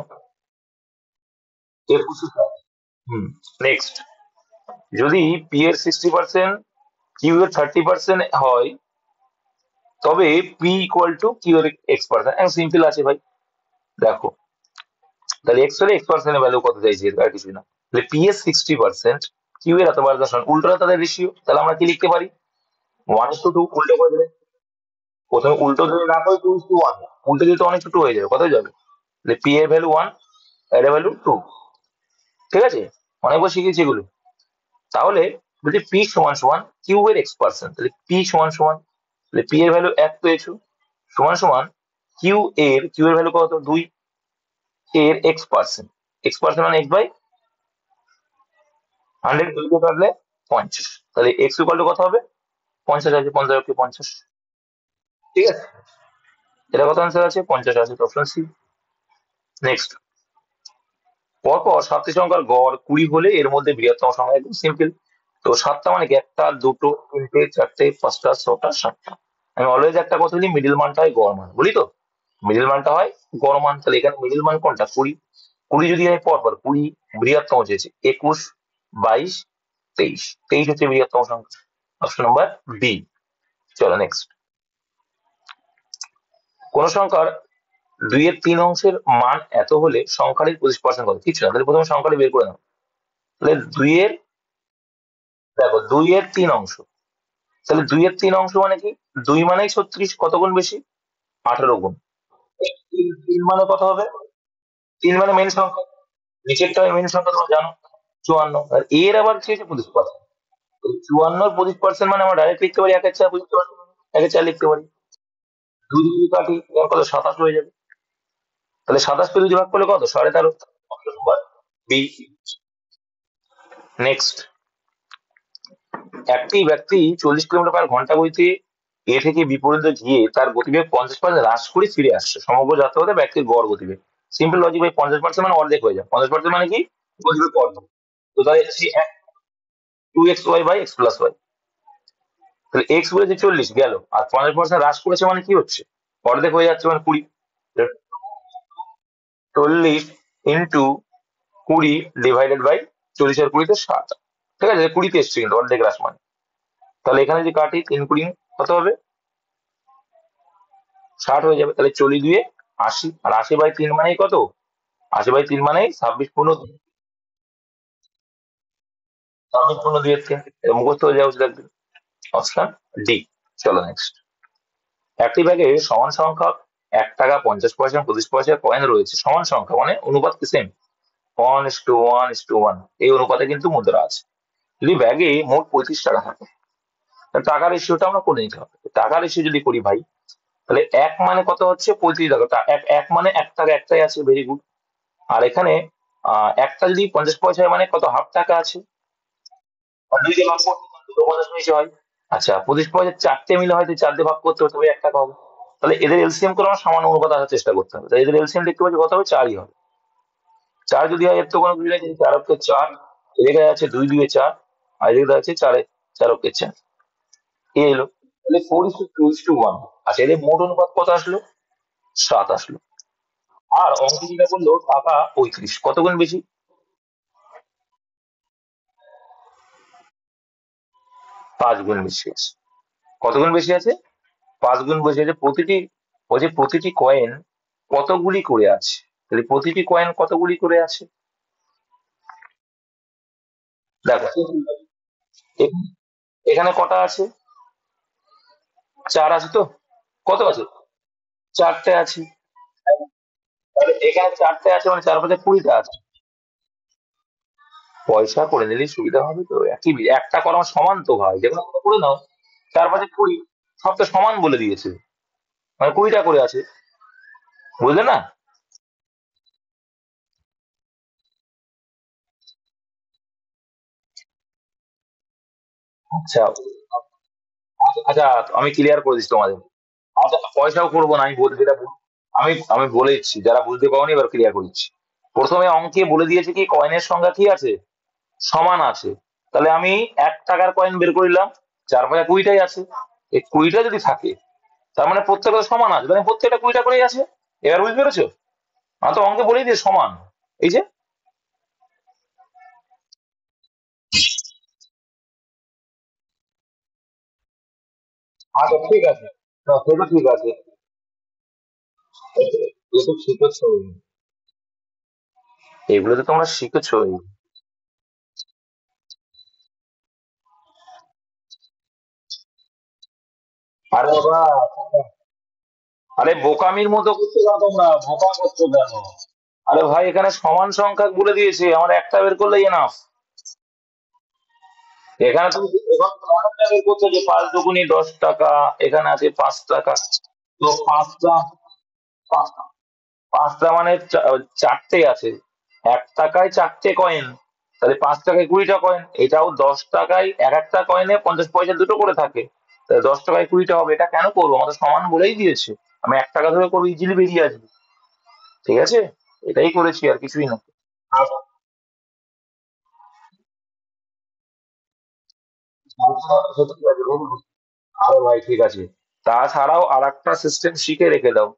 21। হুম, নেক্সট, যদি পি এর 60%, কিউ এর 30% হয়, তবে পি কিউ এর X%। সিম্পল আছে ভাই, দেখো, তাহলে এক্স হলে X%-এর ভ্যালু কত চাইছি, আর কিছুই না। তাহলে পি এর 60%, কিউ এর এত বার দশন, উল্টোটা তাদের রেশিও, তাহলে আমরা কি লিখতে পারি, 1:2, উল্টো করে দেবে। প্রথমে উল্টো যদি না করে 2:1, উল্টো দিলে তো অনেক ছোট হয়ে যাবে, কত যাবে, তাহলে পি এর ভ্যালু 1, এর ভ্যালু 2। ঠিক আছে, অনেকবার শিখেছি এগুলো। তাহলে বলছি পি সমান সমান কিউ এর X%, তাহলে পি সমান সমান, তাহলে পি এর ভ্যালু 1 পেয়েছো, সমান সমান কিউ এর ভ্যালু কত, 2, এর X%, X% মানে X/100, 2 কে কাটলে 50, তাহলে এক্স ইকুয়াল টু কত হবে, 50 আছে, 50 কে 50। ঠিক আছে, এটা কত অ্যান্সার আছে, 50 আছে, অপশন সি। নেক্সট, পরপর 7টি সংখ্যার গড় 20 হলে এর মধ্যে বৃহত্তম সংখ্যা, একদম সিম্পল। তো 7টা মানে কি, 1টা, 2টো, 3টে, 4টে, 5টা, 6টা, 7টা। আমি অলওয়েজ একটা কথা বলি, মিডিল মানটা হয় গড় মান, বলি তো, মিডিল মানটা হয় গড় মান। তাহলে এখানে মিডিল মান কোনটা, 20। 20 যদি হয় পরপর 20, বৃহত্তম চেয়েছে 21, 22, 23, 23 হচ্ছে বৃহত্তম সংখ্যা, অপশন নাম্বার বি। চলো নেক্সট, কোন সংখ্যার 2/3 মান এত হলে সংখ্যাটির 25% কত, কিছু না, তাহলে প্রথমে সংখ্যাটি বের করে নাও। তাহলে দেখো 2/3, তাহলে 2/3 মানে কি, 2 মানেই 36, কত গুণ বেশি, 18 গুণ। 3 মানে কত হবে, 3 মানে মেন সংখ্যা, নিচেরটা মেন সংখ্যা তোমরা জানো, 54, আর এর আবার কি হচ্ছে 25%। 54 র 25% মানে আমরা ডাইরেক্ট লিখতে পারি 1/4, 25%, 1/4 লিখতে পারি। 2 যদি কাটি, এবার কত, 27 হয়ে যাবে। তাহলে 27 কে 2 দিয়ে ভাগ করলে কত, 13.5, অপশন নাম্বার বি। নেক্সট, একটি ব্যক্তি 40 কিলোমিটার/ঘন্টা গতিতে এ থেকে বি পর্যন্ত গিয়ে তার গতিবেগ 50% হ্রাস করে ফিরে আসছে, সমগ্র যাত্রাপথে ব্যক্তির গড় গতিবেগ। সিম্পল লজিক ভাই, 50% মানে অর্ধেক হয়ে যায়, 50% মানে কি, গতিবেগ অর্ধেক। তো তাহলে 2xy/x+y, তাহলে এক্স বলেছে 40 গেল, আর 50% হ্রাস করেছে মানে কি হচ্ছে, অর্ধেক হয়ে যাচ্ছে, মানে 20। 40 × 20 / 40, আর 20 তে 60। ঠিক আছে, 20-তে এসছে কিন্তু অর্ধেক হ্রাস মানে। তাহলে এখানে যদি কাটি 3 × 20 কত হবে, 60 হয়ে যাবে। তাহলে 40×2 = 80, আর 80/3 মানেই কত, 80/3 মানেই 26 × 2, 26 × 2 এর থেকে, এটা মুখস্থ হয়ে যাওয়া উচিত একদম, অপশন ডি। চলো নেক্সট, একটি ব্যাগে সমান সংখ্যক 1 টাকা 50 পয়সা 25 পয়সা কয়েন রয়েছে, সমান সংখ্যা মানে অনুপাত কি সেম, 1:1:1, এই অনুপাতে কিন্তু মুদ্রা আছে। যদি ব্যাগে মোট 35 টাকা থাকে, তাহলে টাকার রেশিওটা আমরা করে নিতে হবে। টাকার রেশিও যদি করি ভাই, তাহলে 1 মানে কত হচ্ছে, 35 টাকা, এক এক মানে 1 টাকা একটাই আছে, ভেরি গুড। আর এখানে একটা যদি 50 পয়সা হয়, মানে কত, হাফ টাকা আছে, আর 2 দিয়ে ভাগ করতে 2 × 50 হয়। আচ্ছা, 25 চারটে মিলে হয়তো 4 দিয়ে ভাগ করতে হতো, তবে 1 টাকা হবে। তাহলে এদের এলসিএম করে আমার সমান অনুপাত আসার চেষ্টা করতে হবে। তাই এদের এলসিএম দেখতে পাচ্ছি কত হবে, 4ই হবে। 4 যদি হয় এর তো কোনো কিছু নেই, 4 অক্ষে 4, এদিকে আছে 2 2 এ 4, আর এদিকে আছে 4 4 অক্ষে 4, এ এলো। তাহলে 4:2:1। আচ্ছা, এদের মোট অনুপাত কত আসলো, 7 আসলো। আর অঙ্ক যেটা বললো টাকা 35, কত গুণ বেশি, 5 গুণ বেশি আছে। কত গুণ বেশি আছে, 5 গুণ বেশি আছে। প্রতিটি কয়েন কতগুলি করে আছে, তাহলে প্রতিটি কয়েন কতগুলি করে আছে, দেখো এ- এখানে কটা আছে, 4 আছে তো, কত আছে, 4টে আছে। তাহলে এখানে 4টে আছে মানে 4 5 20টা আছে। পয়সা করে নিলেই সুবিধা হবে তো, একই একটা কলম সমান তো ভাই, যেগুলো তোমরা করে নাও। 4 5 20, সব তো সমান বলে দিয়েছে, মানে 20টা করে আছে, বুঝলে না? আচ্ছা আচ্ছা, আমি ক্লিয়ার করে দিচ্ছি তোমাদের। আচ্ছা, পয়সাও করবো না, আমি যেটা আমি আমি বলে দিচ্ছি, যারা বুঝতে পারোনি এবার ক্লিয়ার করে দিচ্ছি। প্রথমে অঙ্কে বলে দিয়েছে কি কয়েনের সংখ্যা কি আছে, সমান আছে। তাহলে আমি 1 টাকার কয়েন বের করিলাম, 4 5 20টাই আছে। এই 20টা যদি থাকে, তার মানে প্রত্যেকটা সমান আছে, মানে প্রত্যেকটা 20টা করেই আছে। এবার বুঝতে পেরেছো? আমি তো অঙ্কে বলেই দিয়ে সমান, এই যে। আচ্ছা ঠিক আছে, না, সেটা ঠিক আছে, এ তো শিখেছো, এগুলো তো তোমরা শিখেছোই। আরে বাবা, আরে বোকামির মতো করছো কেন তোমরা, বোকা করছো কেন? আরে ভাই, এখানে সমান সংখ্যা বলে দিয়েছে, আমার একটা বের করলেই এনাফ। এখানে তুমি এখন সমানটা বের করছো যে 5 দুগুনি 10 টাকা, এখানে আছে 5 টাকা। তো পাঁচটা পাঁচটা মানে 4টে আছে, 1 টাকায় 4টে কয়েন, তাহলে 5 টাকায় 20টা কয়েন। এটাও 10 টাকায় এক একটা কয়েনে 50 পয়সা দুটো করে থাকে, তাহলে 10 টাকায় 20টা হবে। এটা কেন করবো, আমাদের সমান বলেই দিয়েছে। আমি 1 টাকা ধরে করবো, ইজিলি বেরিয়ে আসবে। ঠিক আছে, এটাই করেছি, আর কিছুই না। আচ্ছা, ঠিক আছে, বলুন। আরে ভাই ঠিক আছে, তাছাড়াও আর একটা সিস্টেম শিখে রেখে দাও।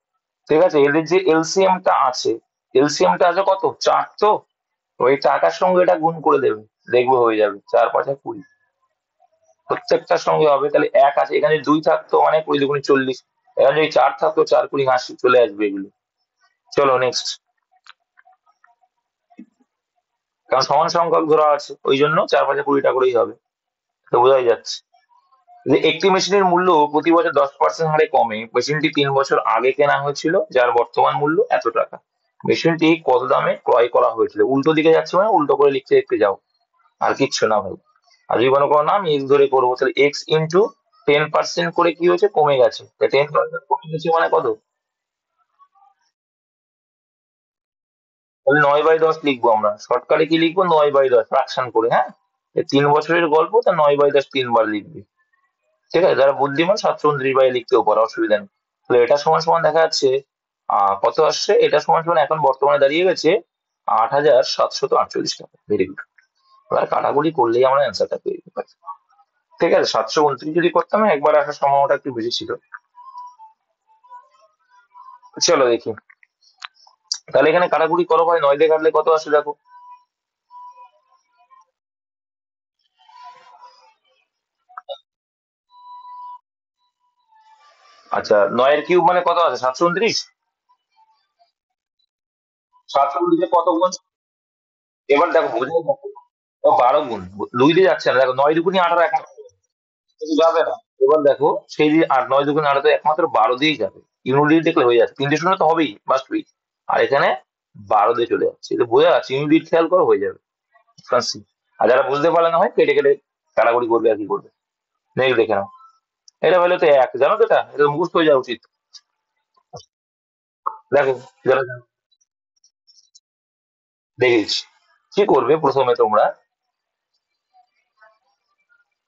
ঠিক আছে, এদের যে এলসিএম টা আছে, এলসিএম টা আছে কত, 4 তো। ওই টাকার সঙ্গে এটা গুণ করে দেবে, দেখবে হয়ে যাবে, 4 5 20, প্রত্যেকটার সঙ্গে হবে। তাহলে 1 আছে, এখানে 2 থাকতো মানে 20 2 40, এখানে যদি 4 থাকতো 4 20 80 চলে আসবে এগুলো। চলো নেক্সট, কারণ সমান সংখ্যক ধরা আছে ওই জন্য 4 5 20টা করেই হবে, তো বোঝাই যাচ্ছে। যে একটি মেশিনের মূল্য প্রতি বছর 10% হারে কমে, মেশিনটি 3 বছর আগে কেনা হয়েছিল, যার বর্তমান মূল্য এত টাকা। মেশিনটি কত দামে ক্রয় করা হয়েছিল, উল্টো দিকে যাচ্ছে মানে উল্টো করে লিখতে লিখতে যাও, আর কিচ্ছু না ভাই। আর যদি মনে করো না আমি এক্স ধরে করবো, তাহলে x × 10% করে কি হয়েছে, কমে গেছে। 10% কমে গেছে মানে কত, তাহলে 9/10 লিখবো আমরা, শর্টকাটে কি লিখবো, 9/10 ফ্রাকশন করে, হ্যাঁ। 3 বছরের গল্প, তা 9/10 3 বার লিখবি। ঠিক আছে, যারা বুদ্ধিমান 729 লিখতেও পারে, অসুবিধা নেই। তাহলে এটা সমান সমান দেখা যাচ্ছে কত আসছে, এটা সমান সমান এখন বর্তমানে দাঁড়িয়ে গেছে 8,748 টাকা। Very good. এবার কাটাকুটি করলেই আমরা অ্যান্সারটা পেয়ে যেতে পারি। ঠিক আছে, 729 যদি করতাম একবার আসার সম্ভাবনাটা একটু বেশি ছিল। চলো দেখি, তাহলে এখানে কাটাকুটি করো ভাই, 9 দিয়ে কাটলে কত আসে দেখো। আচ্ছা, 9 এর কিউব মানে কত আছে, 729। 729 কত গুণ, এবার দেখো বোঝা যাচ্ছে। 12 গুণ, 2 দিয়ে যাচ্ছে না, দেখো 9 2 18 কিন্তু যাবে না। এবার দেখো সেই দিয়ে 8 9 2 18, তো একমাত্র 12 দিয়েই যাবে। ইউনিট দেখলে হয়ে যাচ্ছে, 3টে 0 তো হবেই, মাস্ট বি। আর এখানে 12 দিয়ে চলে যাচ্ছে, এটা বোঝা যাচ্ছে, ইউনিট খেয়াল করো হয়ে যাবে। Fancy। আর যারা বুঝতে পারলে না হয় কেটে কেটে কাটাকুটি করবে, আর কি করবে। নেক্সট দেখে নাও, এটা হলো তো 1, জানো তো, এটা এটা মুখস্থ হয়ে যাওয়া উচিত। দেখো, যারা দেখেছি, কি করবে প্রথমে তোমরা,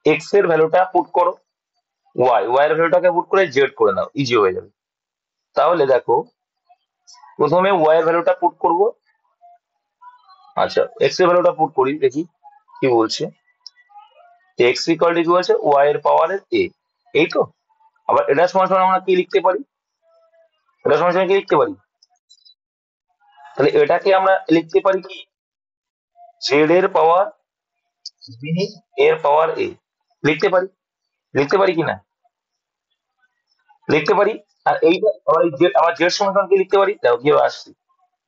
এক্স এর ভ্যালুটা পুট করো। ওয়াই এর ভ্যালুটাকে পুট করে জেড করে নাও, ইজি হয়ে যাবে। তাহলে দেখো, প্রথমে ওয়াই এর ভ্যালুটা পুট করব। আচ্ছা, এক্স এর ভ্যালুটা পুট করি, দেখি কি বলছে। এক্স ইকুয়াল টু কি বলছে, ওয়াই এর পাওয়ারের এ, এই তো। আবার এটা সমান সমান আমরা কি লিখতে পারি, এটা সমান সমান কি লিখতে পারি, তাহলে এটাকে আমরা লিখতে পারি কি, জেড এর পাওয়ার বি এর পাওয়ার এ, লিখতে পারি, লিখতে পারি কিনা, লিখতে পারি। আর এইটা আবার আবার জেড সমান সমান কি লিখতে পারি, দেখো কিভাবে আসছি,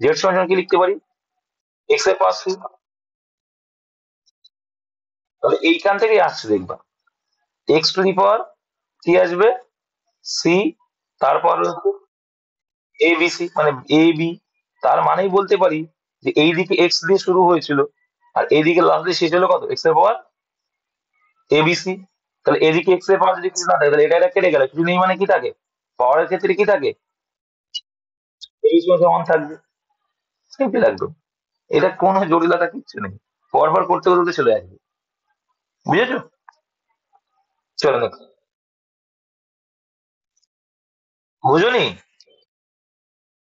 জেড সমান সমান কি লিখতে পারি, এক্স এর পাওয়ার সি। তাহলে এইখান থেকেই আসছে দেখবা, এক্স টু দি পাওয়ার কি আসবে, সি, তারপর এ বি সি, মানে এ বি। তার মানেই বলতে পারি যে এই দিকে এক্স দিয়ে শুরু হয়েছিল, আর এইদিকে লাস্ট দিয়ে শেষ হলো কত, এক্স এর পাওয়ার এ বি সি। তাহলে এদিকে এক্স এর পাওয়ার যদি কিছু না থাকে, তাহলে এটা কেটে গেল, কিছু নেই মানে কি থাকে, পাওয়ারের ক্ষেত্রে কি থাকে, এই সমান থাকবে। সিম্পল একদম, এটা কোনো জটিলতা কিচ্ছু নেই, পরপর করতে করতে চলে আসবে, বুঝেছো। চলো next। বুঝোনি,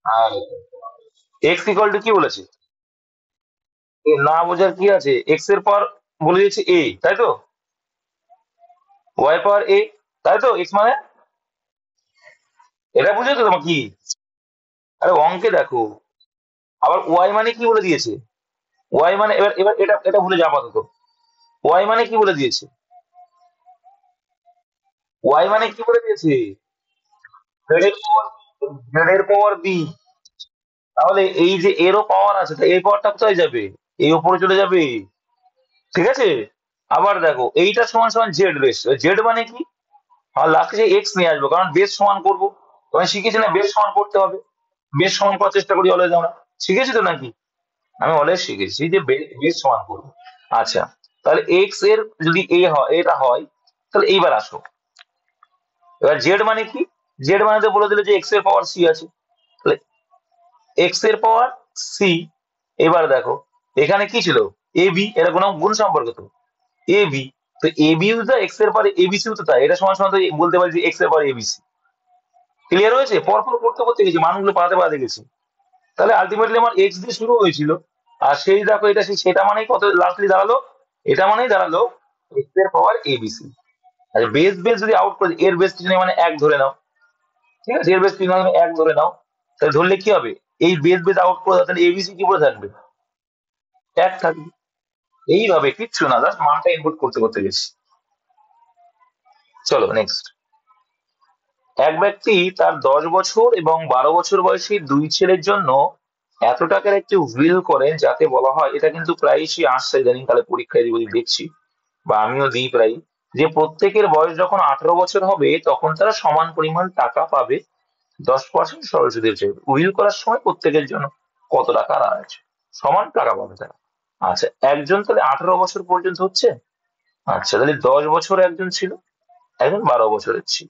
আর এক্স ইকুয়াল টু কি বলেছে, এ না বোঝার কি আছে, এক্স এর পাওয়ার বলে দিয়েছে এ, তাই তো, ওয়াই পাওয়ার এ, তাই তো, এক্স মানে, এটা বুঝেছো তোমার কি, আরে অঙ্কে দেখো। আবার ওয়াই মানে কি বলে দিয়েছে, ওয়াই মানে, এবার এবার এটা এটা ভুলে যাবো আপাতত, ওয়াই মানে কি বলে দিয়েছে, ওয়াই মানে কি বলে দিয়েছে, জেড এর পাওয়ার বি। তাহলে এই যে এরও পাওয়ার আছে, তো এই পাওয়ারটা কোথায় যাবে, এই উপরে চলে যাবে, ঠিক আছে। আবার দেখো এইটা সমান সমান জেড বেস, জেড মানে কি, আর লাস্টে যে এক্স নিয়ে আসবো, কারণ বেস সমান করবো, তখন শিখেছি না বেস সমান করতে হবে, বেস সমান করার চেষ্টা করি অলওয়েজ আমরা, শিখেছি তো নাকি, আমি অলওয়েজ শিখেছি যে বেস সমান করবো। আচ্ছা, তাহলে এক্স এর যদি এ হয়, এটা হয়, তাহলে এইবার আসো, এবার জেড মানে কি, জেড মানে তো বলে দিলে যে এক্স এর পাওয়ার সি আছে, তাহলে এক্স এর পাওয়ার সি। এবার দেখো এখানে কি ছিল, এ বি, এটা কোনো গুণ সম্পর্ক তো, এ বি, তো এ বি তো এক্স এর পারে এবিসি তো তাই, এটা সমান সমান তো বলতে পারি যে এক্স এর পারে এবিসি। ক্লিয়ার হয়েছে, পরপর করতে করতে গেছি, মানগুলো পাতে পাতে গেছি। তাহলে আলটিমেটলি আমার এক্স দিয়ে শুরু হয়েছিল, আর সেই দেখো এটা সেটা মানেই কত লাস্টলি দাঁড়ালো, এটা মানেই দাঁড়ালো এক্স এর পাওয়ার এবিসি। আর বেস বেস যদি আউট করে এর বেস কিছু নেই মানে এক ধরে নাও, ঠিক আছে, এর বেস কিছু নেই মানে এক ধরে নাও, তাহলে ধরলে কি হবে, এই বেস বেস আউট করে দাও, তাহলে এবিসি কি করে থাকবে, এক থাকবে। এইভাবে কিচ্ছু না, জাস্ট মানটা ইনপুট করতে করতে গেছি। চলো নেক্সট। এক ব্যক্তি তার 10 বছর এবং 12 বছর বয়সী দুই ছেলের জন্য এত টাকার একটি উইল করেন, যাতে বলা হয়, এটা কিন্তু প্রায়শই আসছে ইদানিং কালে পরীক্ষায় যদি দেখছি, বা আমিও দিই প্রায়, যে প্রত্যেকের বয়স যখন 18 বছর হবে তখন তারা সমান পরিমাণ টাকা পাবে, 10% সরল সুদের চেয়ে। উইল করার সময় প্রত্যেকের জন্য কত টাকা রাখা আছে, সমান টাকা পাবে তারা। আচ্ছা, একজন তাহলে 18 বছর পর্যন্ত হচ্ছে, আচ্ছা তাহলে 10 বছর একজন ছিল, একজন 12 বছরের ছিল,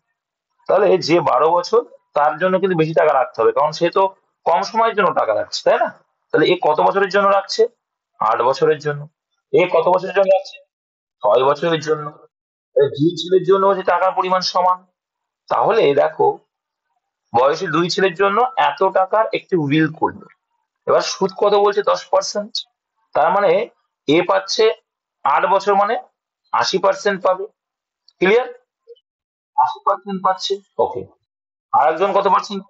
তাহলে যে 12 বছর তার জন্য কিন্তু বেশি টাকা রাখতে হবে, কারণ সে তো কম সময়ের জন্য টাকা রাখছে, তাই না। তাহলে এ কত বছরের জন্য রাখছে, 8 বছরের জন্য। এ কত বছরের জন্য রাখছে, 6 বছরের জন্য। তাহলে দুই ছেলের জন্য যে টাকার পরিমাণ সমান। তাহলে দেখো, বয়সী দুই ছেলের জন্য এত টাকার একটি উইল করলো, এবার সুদ কত বলছে, 10%। তার মানে এ পাচ্ছে 8 বছর মানে 80% পাবে, ক্লিয়ার, 80% পাচ্ছে, ওকে। আর একজন কত পার্সেন্ট,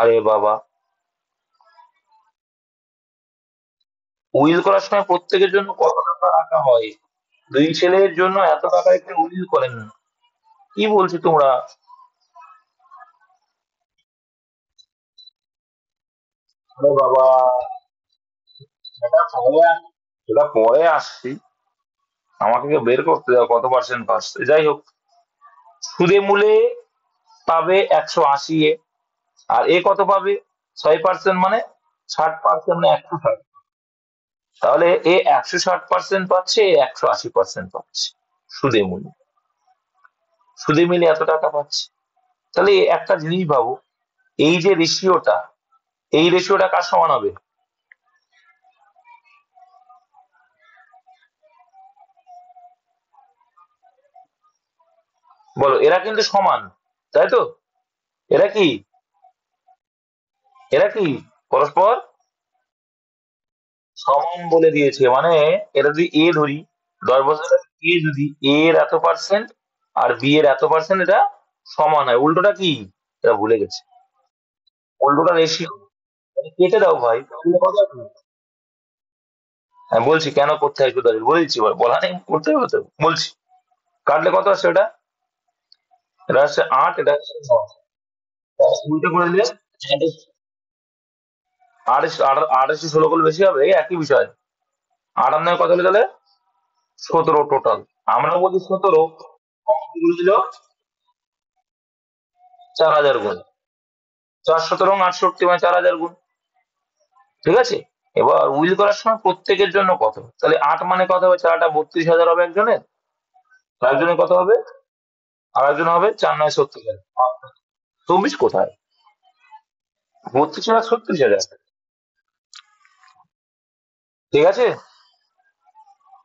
আরে বাবা, উইল করার সময় প্রত্যেকের জন্য কত টাকা রাখা হয়, দুই ছেলের জন্য এত টাকা একটা উইল করেন, কি বলছো তোমরা, আরে বাবা, সেটা পরে সেটা পরে আসছি, আমাকে আগে বের করতে দাও কত পার্সেন্ট পাচ্ছে, যাই হোক। সুদে মূলে পাবে 180 এ, আর এ কত পাবে, 6% মানে 60%, মানে 160। তাহলে এ 160% পাচ্ছে, এ 180% পাচ্ছে, সুদে মূলে, সুদে মিলে এত টাকা পাচ্ছে। তাহলে একটা জিনিস ভাবো, এই যে রেশিওটা, এই রেশিওটা কার সমান হবে, বলো, এরা কিন্তু সমান, তাই তো? এরা কি, এরা কি পরস্পর সমান বলে দিয়েছে, মানে এটা যদি এ ধরি, 10 বছরের এ যদি এ এর এত পার্সেন্ট আর বি এর এত পার্সেন্ট, এটা সমান হয়। উল্টোটা কি, এটা ভুলে গেছে। উল্টোটা রেশিও। কেটে দাও ভাই, তাহলে কত আসবে? আমি বলছি কেন করতে হয়, একটু বলে দিচ্ছি, বলা নেই, করতে হবে তো, বলছি। কাটলে কত আসছে ওটা? এটা হচ্ছে 8, এটা হচ্ছে 9। উল্টো করে দিলে 8 8 8 16 করলে বেশি হবে, এই একই বিষয়। 8 আর 9 কত হলো তাহলে? 17 টোটাল। আমরা বলছি 17, দিল 4000 গুণ। 4 17 68, মানে 4000 গুণ। ঠিক আছে। এবার উইল করার সময় প্রত্যেকের জন্য কত, তাহলে 8 মানে কত হবে, 4টা 32,000 হবে একজনের, আর একজনের কত হবে, আর একজন হবে 4 9 36,000। 24 কোথায়, 32,000 36,000। ঠিক আছে।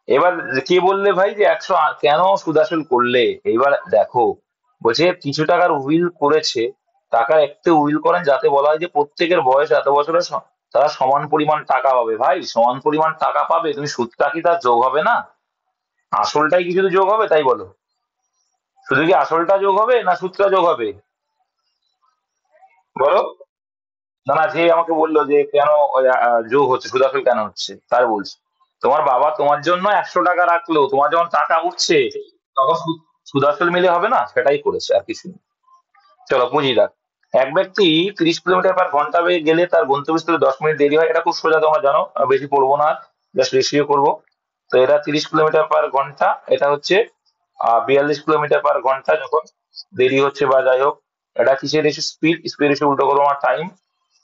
এবার কে বললে ভাই যে 100 কেন সুদ আসল করলে? এবার দেখো, বলছে কিছু টাকার উইল করেছে, টাকা একটু উইল করেন যাতে বলা হয় যে প্রত্যেকের বয়স এত বছরের তারা সমান পরিমাণ টাকা পাবে। ভাই সমান পরিমাণ টাকা পাবে, তুমি সুদটা কি তার যোগ হবে না? আসলটাই কি শুধু যোগ হবে, তাই বলো? শুধু কি আসলটা যোগ হবে না সুদটা যোগ হবে? বলো। না না, যে আমাকে বললো যে কেন ওই, যোগ হচ্ছে, সুদ আসল কেন হচ্ছে, তার বলছি। তোমার বাবা তোমার জন্য 100 টাকা রাখলো, তোমার যখন টাকা উঠছে তখন সুদ আসল মিলে হবে না, সেটাই করেছে আর কিছু না। চলো বুঝি দেখ। এক ব্যক্তি 30 কিলোমিটার/ঘন্টা বেগে গেলে তার গন্তব্যস্থলে 10 মিনিট দেরি হয়, এটা খুব সোজা, তোমরা জানো, বেশি পড়বো না, জাস্ট রেশিও করবো। তো এটা 30 কিলোমিটার/ঘন্টা, এটা হচ্ছে 42 কিলোমিটার/ঘন্টা যখন দেরি হচ্ছে বা যাই হোক। এটা কিসের রেশিও? স্পিড, স্পিড রেশিও উল্টো করবো, আমার টাইম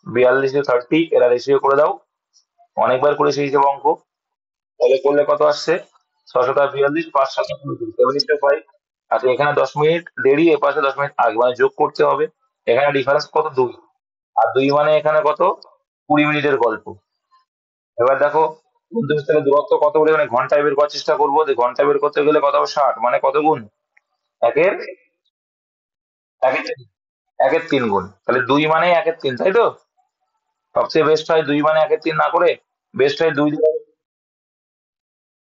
42 30, এরা রেশিও করে দাও। অনেকবার করেছি এই হিসেবে অঙ্ক, তাহলে করলে কত আসছে? 642, 5 7 75। আচ্ছা, এখানে 10 মিনিট দেরি, এ পাশে 10 মিনিট আগে, মানে যোগ করতে হবে। এখানে ডিফারেন্স কত, 2। আর 2 মানে এখানে কত, 20 মিনিটের গল্প। এবার দেখো, থেকে দূরত্ব কত বলে, মানে ঘন্টায় বের করার চেষ্টা করবো, যে ঘন্টায় বের করতে গেলে কত হবে, 60, মানে কত গুণ, একের একের একের 3 গুণ, তাহলে 2 মানে 1/3, তাই তো? সবচেয়ে বেস্ট হয় 2 মানে 1/3 না করে, বেস্ট হয় 2 দিয়ে।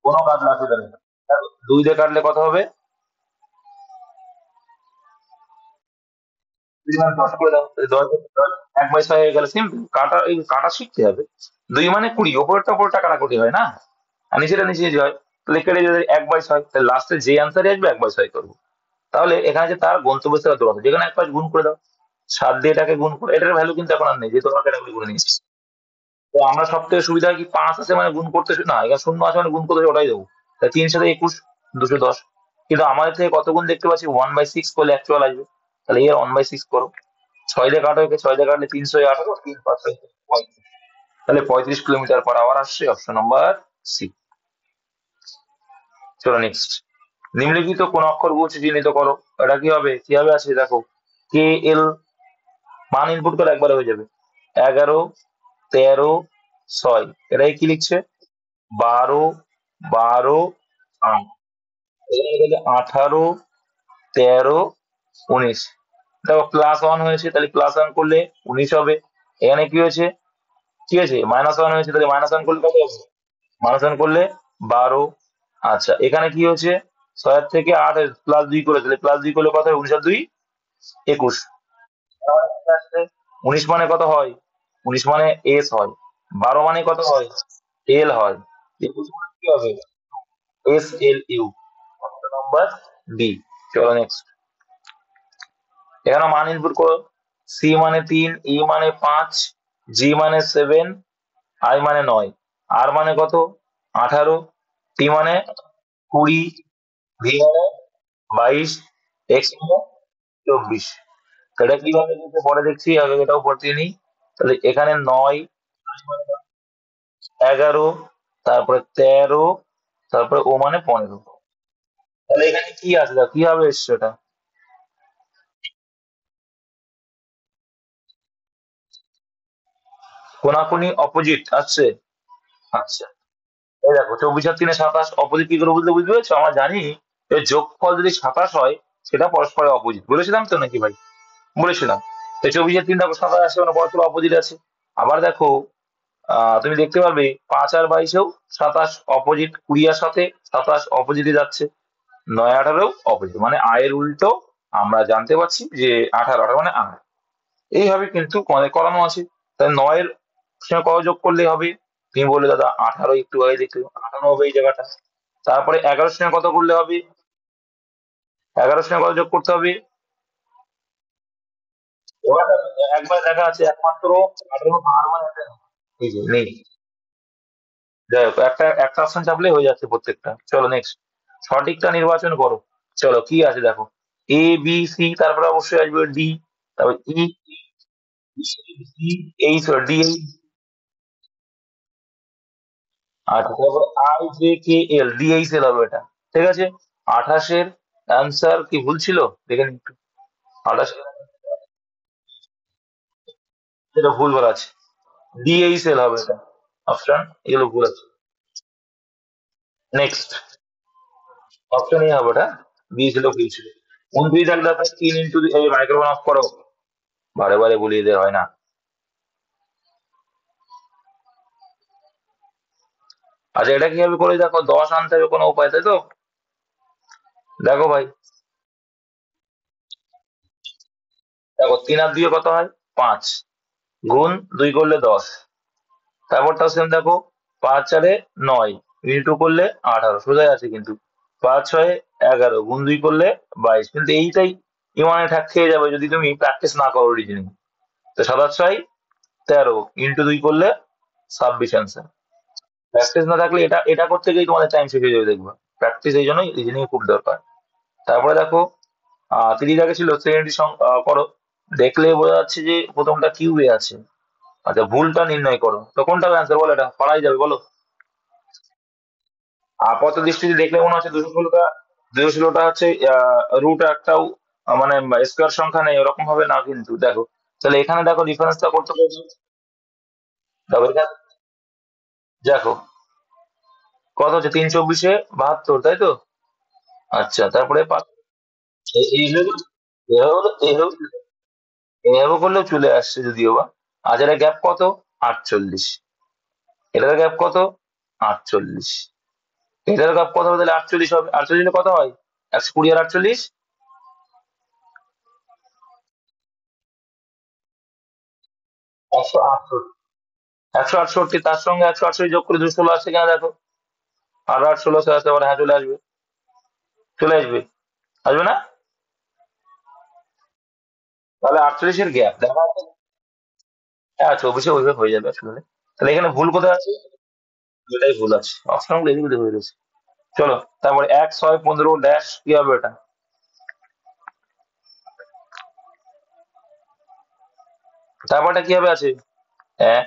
কোনো কাজ না অসুবিধা নেই। 2 দিয়ে কাটলে কত হবে? 2 মানে 10 করে দাও, তাহলে 1/6 হয়ে গেল, সিম্পল। কাটা, এই কাটা শিখতে হবে। 2 মানে 20, ওপরটা কাটাকুটি হয় না, আর নিচেটা নিচে নিচে হয়। তাহলে কেটে যদি 1/6, তাহলে লাস্টে যে আনসারই আসবে 1/6 করবো। তাহলে এখানে যে তার গন্তব্যস্থলে দূরত্ব, যেখানে 1 পাশ গুণ করে দাও, 7 দিয়ে এটাকে গুণ করে, এটার ভ্যালু কিন্তু এখন আর নেই, যেহেতু আমরা ক্যাটাগরি করে নিয়েছি। তো আমরা সব থেকে সুবিধা হয় কি, 5 আছে মানে গুণ করতে না, এখানে 0 আছে মানে গুণ করতে ওটাই দেবো। তাহলে 3 7 21, 210। কিন্তু আমাদের থেকে কত গুণ দেখতে পাচ্ছি, 1/6 করলে অ্যাকচুয়াল আসবে। তাহলে এর 1/6 করো। 6 দিয়ে কাটো, একে 6 দিয়ে কাটলে 318, 3 5 35। তাহলে 35 কিলোমিটার/আওয়ার আসছে, অপশন নাম্বার সি। চলো নেক্সট। নিম্নলিখিত কোন অক্ষর গুচ্ছ চিহ্নিত করো। এটা কি হবে, কিভাবে আছে দেখো। কে এল, মান ইনপুট করে একবারে হয়ে যাবে। 11 13 6, এটাই কি লিখছে, 12 12 8। এখানে গেলে 18 13 19। দেখো +1 হয়েছে, তাহলে +1 করলে 19 হবে। এখানে কি হয়েছে, ঠিক আছে, -1 হয়েছে, তাহলে -1 করলে কত হবে, -1 করলে 12। আচ্ছা, এখানে কি হচ্ছে, 6 থেকে 8 +2 করে, তাহলে +2 করলে কত হয়, 19 আর 2 21। 19 মানে কত হয়, 19 মানে এস হয়, 12 মানে কত হয়, এল হয়, 21 মানে কি হবে, SLU। Number D. চলো নেক্সট। এখানে মান ইনপুট করো। সি মানে 3, ই মানে 5, জি মানে 7, আই মানে 9, আর মানে কত, 18, টি মানে 20, ভি মানে 22, এক্স মানে 24। এটা কিভাবে লিখতে পরে দেখছি, আগে এটাও পড়তে নিই। তাহলে এখানে 9, 11, তারপরে 13, তারপরে ও মানে 15। তাহলে এখানে কি আছে, দেখো কিভাবে এসছে এটা, কোনাকুনি অপোজিট আসছে। আচ্ছা, এই দেখো 24 আর 3 27, অপোজিট কি করে বুঝতে, বুঝতে পেরেছো? আমরা জানি যে যোগফল যদি 27 হয়, সেটা পরস্পরের অপোজিট, বলেছিলাম তো নাকি ভাই? বলেছিলাম। তো 24-3 দেখো 27 মানে পরস্পর অপোজিট আছে। আবার দেখো তুমি দেখতে পারবে 5 আর 22-এও 27 অপোজিট, 20 আর 7-এ 27 অপোজিটে যাচ্ছে, 9 আর 18-এও অপোজিট, মানে আয়ের উল্টো আমরা জানতে পারছি যে 18 মানে আয়। এইভাবে কিন্তু করানো আছে। তাই 9-এর সঙ্গে কত যোগ করলে হবে? তুমি বললে দাদা 18, একটু আগে দেখলে 18 হবে এই জায়গাটা। তারপরে 11-এর সঙ্গে কত করলে হবে? 11-এর সঙ্গে কত যোগ করতে হবে? ওরা একবার দেখা আছে একমাত্র 18 আর মানে এই যে নেই। যাই হোক, একটা একটা অপশন চাপলে হয়ে যাচ্ছে প্রত্যেকটা। চলো নেক্সট, সঠিকটা নির্বাচন করো। চলো কি আছে দেখো, এ বি সি, তারপরে অবশ্যই আসবে ডি, তারপর ই, সি, এইচ, ডি, আচ্ছা তারপর I J K L, D H L হবে এটা। ঠিক আছে, 28-এর অ্যান্সার কি ভুল ছিল? দেখে নিন একটু। 28, এটা ভুল বলা আছে, ডি এইচ এল হবে এটা অপশন, এগুলো ভুল আছে। নেক্সট অপশন এ হবে এটা, বি ছিল ভুল ছিল। 29 একটা 3 এই মাইক্রোফোন অফ করো, বারে বারে বলিয়ে দেওয়া হয় না। আচ্ছা এটা কিভাবে করে দেখো, 10 আনতে হবে কোনো উপায়, তাই তো? দেখো ভাই, দেখো 3 আর 2 কত হয়? 5, গুণ 2 করলে 10, তারপরটা সেম দেখো, 5 আর 9, ইন্টু করলে 18, সোজাই আছে কিন্তু। 5 6 11, গুণ 2 করলে 22, কিন্তু এইটাই ইমানে ঠাক খেয়ে যাবে যদি তুমি প্র্যাকটিস না করো রিজনিং। তো 7 আর 6 13, ইন্টু 2 করলে 26 অ্যান্সার। প্র্যাকটিস না থাকলে এটা এটা করতে গিয়ে তোমাদের টাইম শেষ হয়ে যাবে দেখবা। প্র্যাকটিস এই জন্যই রিজনিং খুব দরকার। তারপরে দেখো 30 আগে ছিল, সেকেন্ডটি করো, দেখলে বোঝা যাচ্ছে যে প্রথমটা কিউবে আছে। আচ্ছা ভুলটা নির্ণয় করো, তো কোনটা অ্যান্সার বলো, এটা পারাই যাবে বলো। আপাত দৃষ্টিতে দেখলে মনে হচ্ছে 216টা, 216টা হচ্ছে রুট একটাও মানে স্কোয়ার সংখ্যা নেই, ওরকম হবে না কিন্তু। দেখো তাহলে এখানে দেখো ডিফারেন্সটা করতে পারছি। দেখো এখানে দেখো কত হচ্ছে, 3 24-এ 72, তাই তো? আচ্ছা তারপরে এইভাবে এভাবে এভাবে এভাবে করলেও চলে আসছে যদিও বা। আজ এর গ্যাপ কত? 48। এটার গ্যাপ কত? 48। এটার গ্যাপ কত হবে? তাহলে 48 হবে। 48 কত হয়? 120 আর 48, 168। 168, তার সঙ্গে 168 যোগ করে 216 আসছে কিনা দেখো। আর 8 16 আসতে পারে, হ্যাঁ চলে আসবে, চলে আসবে, আসবে না? তাহলে 48-এর গ্যাপ দেখা যাচ্ছে। হ্যাঁ 24-এ ওইভাবে হয়ে যাবে আসলে। তাহলে এখানে ভুল কোথায় আছে? এটাই ভুল আছে, অপশন গুলো এদিক ওদিক হয়ে গেছে। চলো তারপরে 1 6 15 ড্যাশ কি হবে এটা? তারপরটা কি হবে আছে? হ্যাঁ,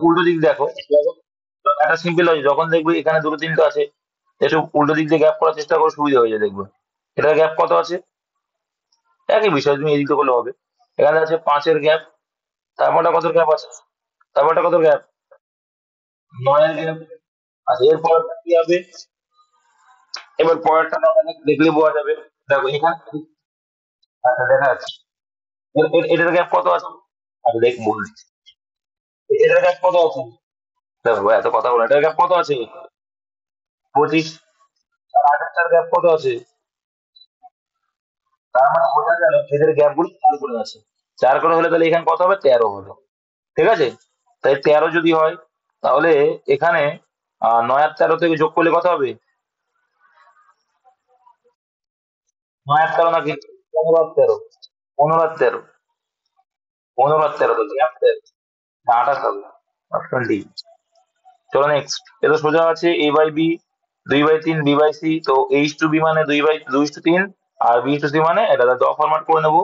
উল্টো দিক দেখো, দেখো, একটা সিম্পল আছে, যখন দেখবে এখানে দুটো তিনটে আছে, একটু উল্টো দিক দিয়ে গ্যাপ করার চেষ্টা করো, সুবিধা হয়ে যায় দেখবে। এটার গ্যাপ কত আছে? একই বিষয়, তুমি এদিকে করলে হবে। এখানে আছে 5-এর গ্যাপ, তারপরটা কত গ্যাপ আছে? তারপরটা কত গ্যাপ? 9-এর গ্যাপ। আর এরপর কি হবে? এবার পরেরটা দেখলে বোঝা যাবে। দেখো এখানে, আচ্ছা দেখা যাচ্ছে, এটার গ্যাপ কত আছে? আচ্ছা দেখ বলছি, এটার গ্যাপ কত আছে? দেখো এত কথা বলো, এটার গ্যাপ কত আছে? 25। আর আগেরটার গ্যাপ কত আছে? তার মানে বোঝা গেল এদের গ্যাপ গুলো 4 করে আছে। 4 করে হলে তাহলে এখানে কত হবে? 13 হবে। ঠিক আছে, তাই 13 যদি হয়, তাহলে এখানে 9 আর 13 থেকে যোগ করলে কত হবে? 9 আর 13 নাকি 15 আর 13? 15 আর 13, 15 আর 13 তো গ্যাপ 28 হবে, অপশন ডি। চলো নেক্সট, এটা সোজা আছে, A by B 2/3 B by C, তো এইচ টু বি মানে 2/3, আর বি টু সি মানে এটা দ ফরম্যাট করে নেবো।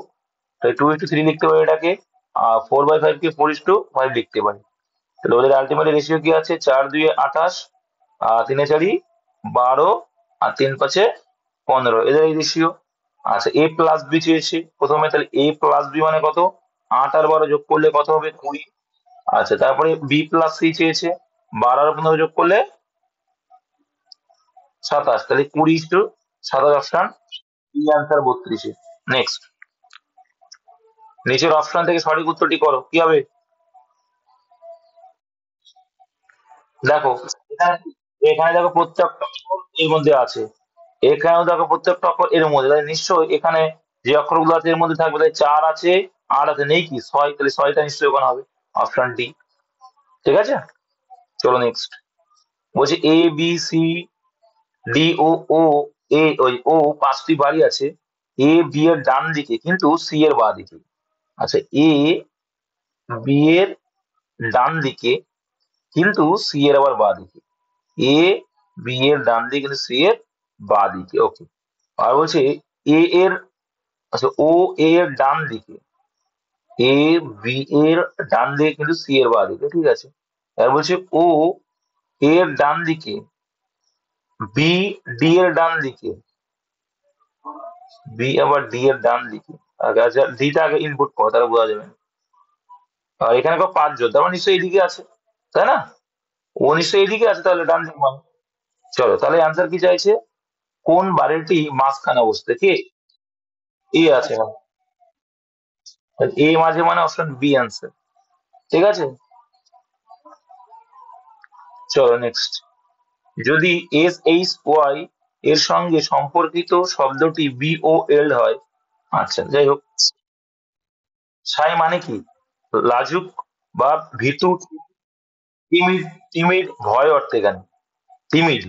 তাই 2:3 লিখতে পারি এটাকে, আর 4/5 কে 4:5 লিখতে পারি। তাহলে ওদের আলটিমেট রেশিও কি আছে? 4 2 28, 3 4 12, আর 3 5 15, এদের এই রেশিও। আচ্ছা এ প্লাস বি চেয়েছে প্রথমে, তাহলে এ প্লাস বি মানে কত? 8 আর 12 যোগ করলে কত হবে? 20। আচ্ছা তারপরে বি প্লাস সি চেয়েছে, 12 আর 15 যোগ করলে 27, তাহলে 20:27 অপশন অ্যান্সার 32। নেক্সট, নিচের অপশন থেকে সঠিক উত্তরটি করো, কি হবে? দেখো এখানে, এখানে দেখো প্রত্যেকটা অক্ষর এর মধ্যে আছে, এখানেও দেখো প্রত্যেকটা অক্ষর এর মধ্যে, তাহলে নিশ্চয়ই এখানে যে অক্ষরগুলো আছে এর মধ্যে থাকবে, তাই 4 আছে, 8 আছে, নেই কি 6, তাহলে 6টা নিশ্চয়ই ওখানে হবে, অপশন ডি। ঠিক আছে, চলো নেক্সট। বলছি এ বি সি ডি ও ও, ও 5টি বাড়ি আছে, এ বি এর ডান দিকে কিন্তু সি এর বাঁ দিকে। আচ্ছা, এ বি এর ডান দিকে কিন্তু সি এর আবার বাঁ দিকে, এ বি এর ডান দিকে কিন্তু সি এর বাঁ দিকে, ওকে। আর বলছে এ এর, আচ্ছা ও এ এর ডান দিকে, এ বি এর ডান দিকে কিন্তু সি এর বাঁ দিকে, ঠিক আছে। আর বলছে ও এ এর ডান দিকে, বি ডি এর ডান দিকে, বি আবার ডি এর ডান দিকে। আগে আচ্ছা ডিটা আগে ইনপুট করো, তাহলে বোঝা যাবে। আর এখানে 5 জন, তার মানে নিশ্চয়ই এইদিকে আছে, তাই না? ও নিশ্চয়ই এইদিকে আছে, তাহলে ডান দিক মানে। চলো তাহলে অ্যান্সার কি চাইছে, কোন বাড়িটি মাঝখানে অবস্থিত, কে? এ আছে, এ মাঝে মানে অপশন বি অ্যান্সার। ঠিক আছে, চলো নেক্সট। যদি এস এইচ ওয়াই এর সঙ্গে সম্পর্কিত শব্দটি বি ও এল হয়, আচ্ছা যাই হোক, সাই মানে কি? লাজুক বা ভীতু, টিমিড, টিমিড ভয় অর্থে, এখানে টিমিড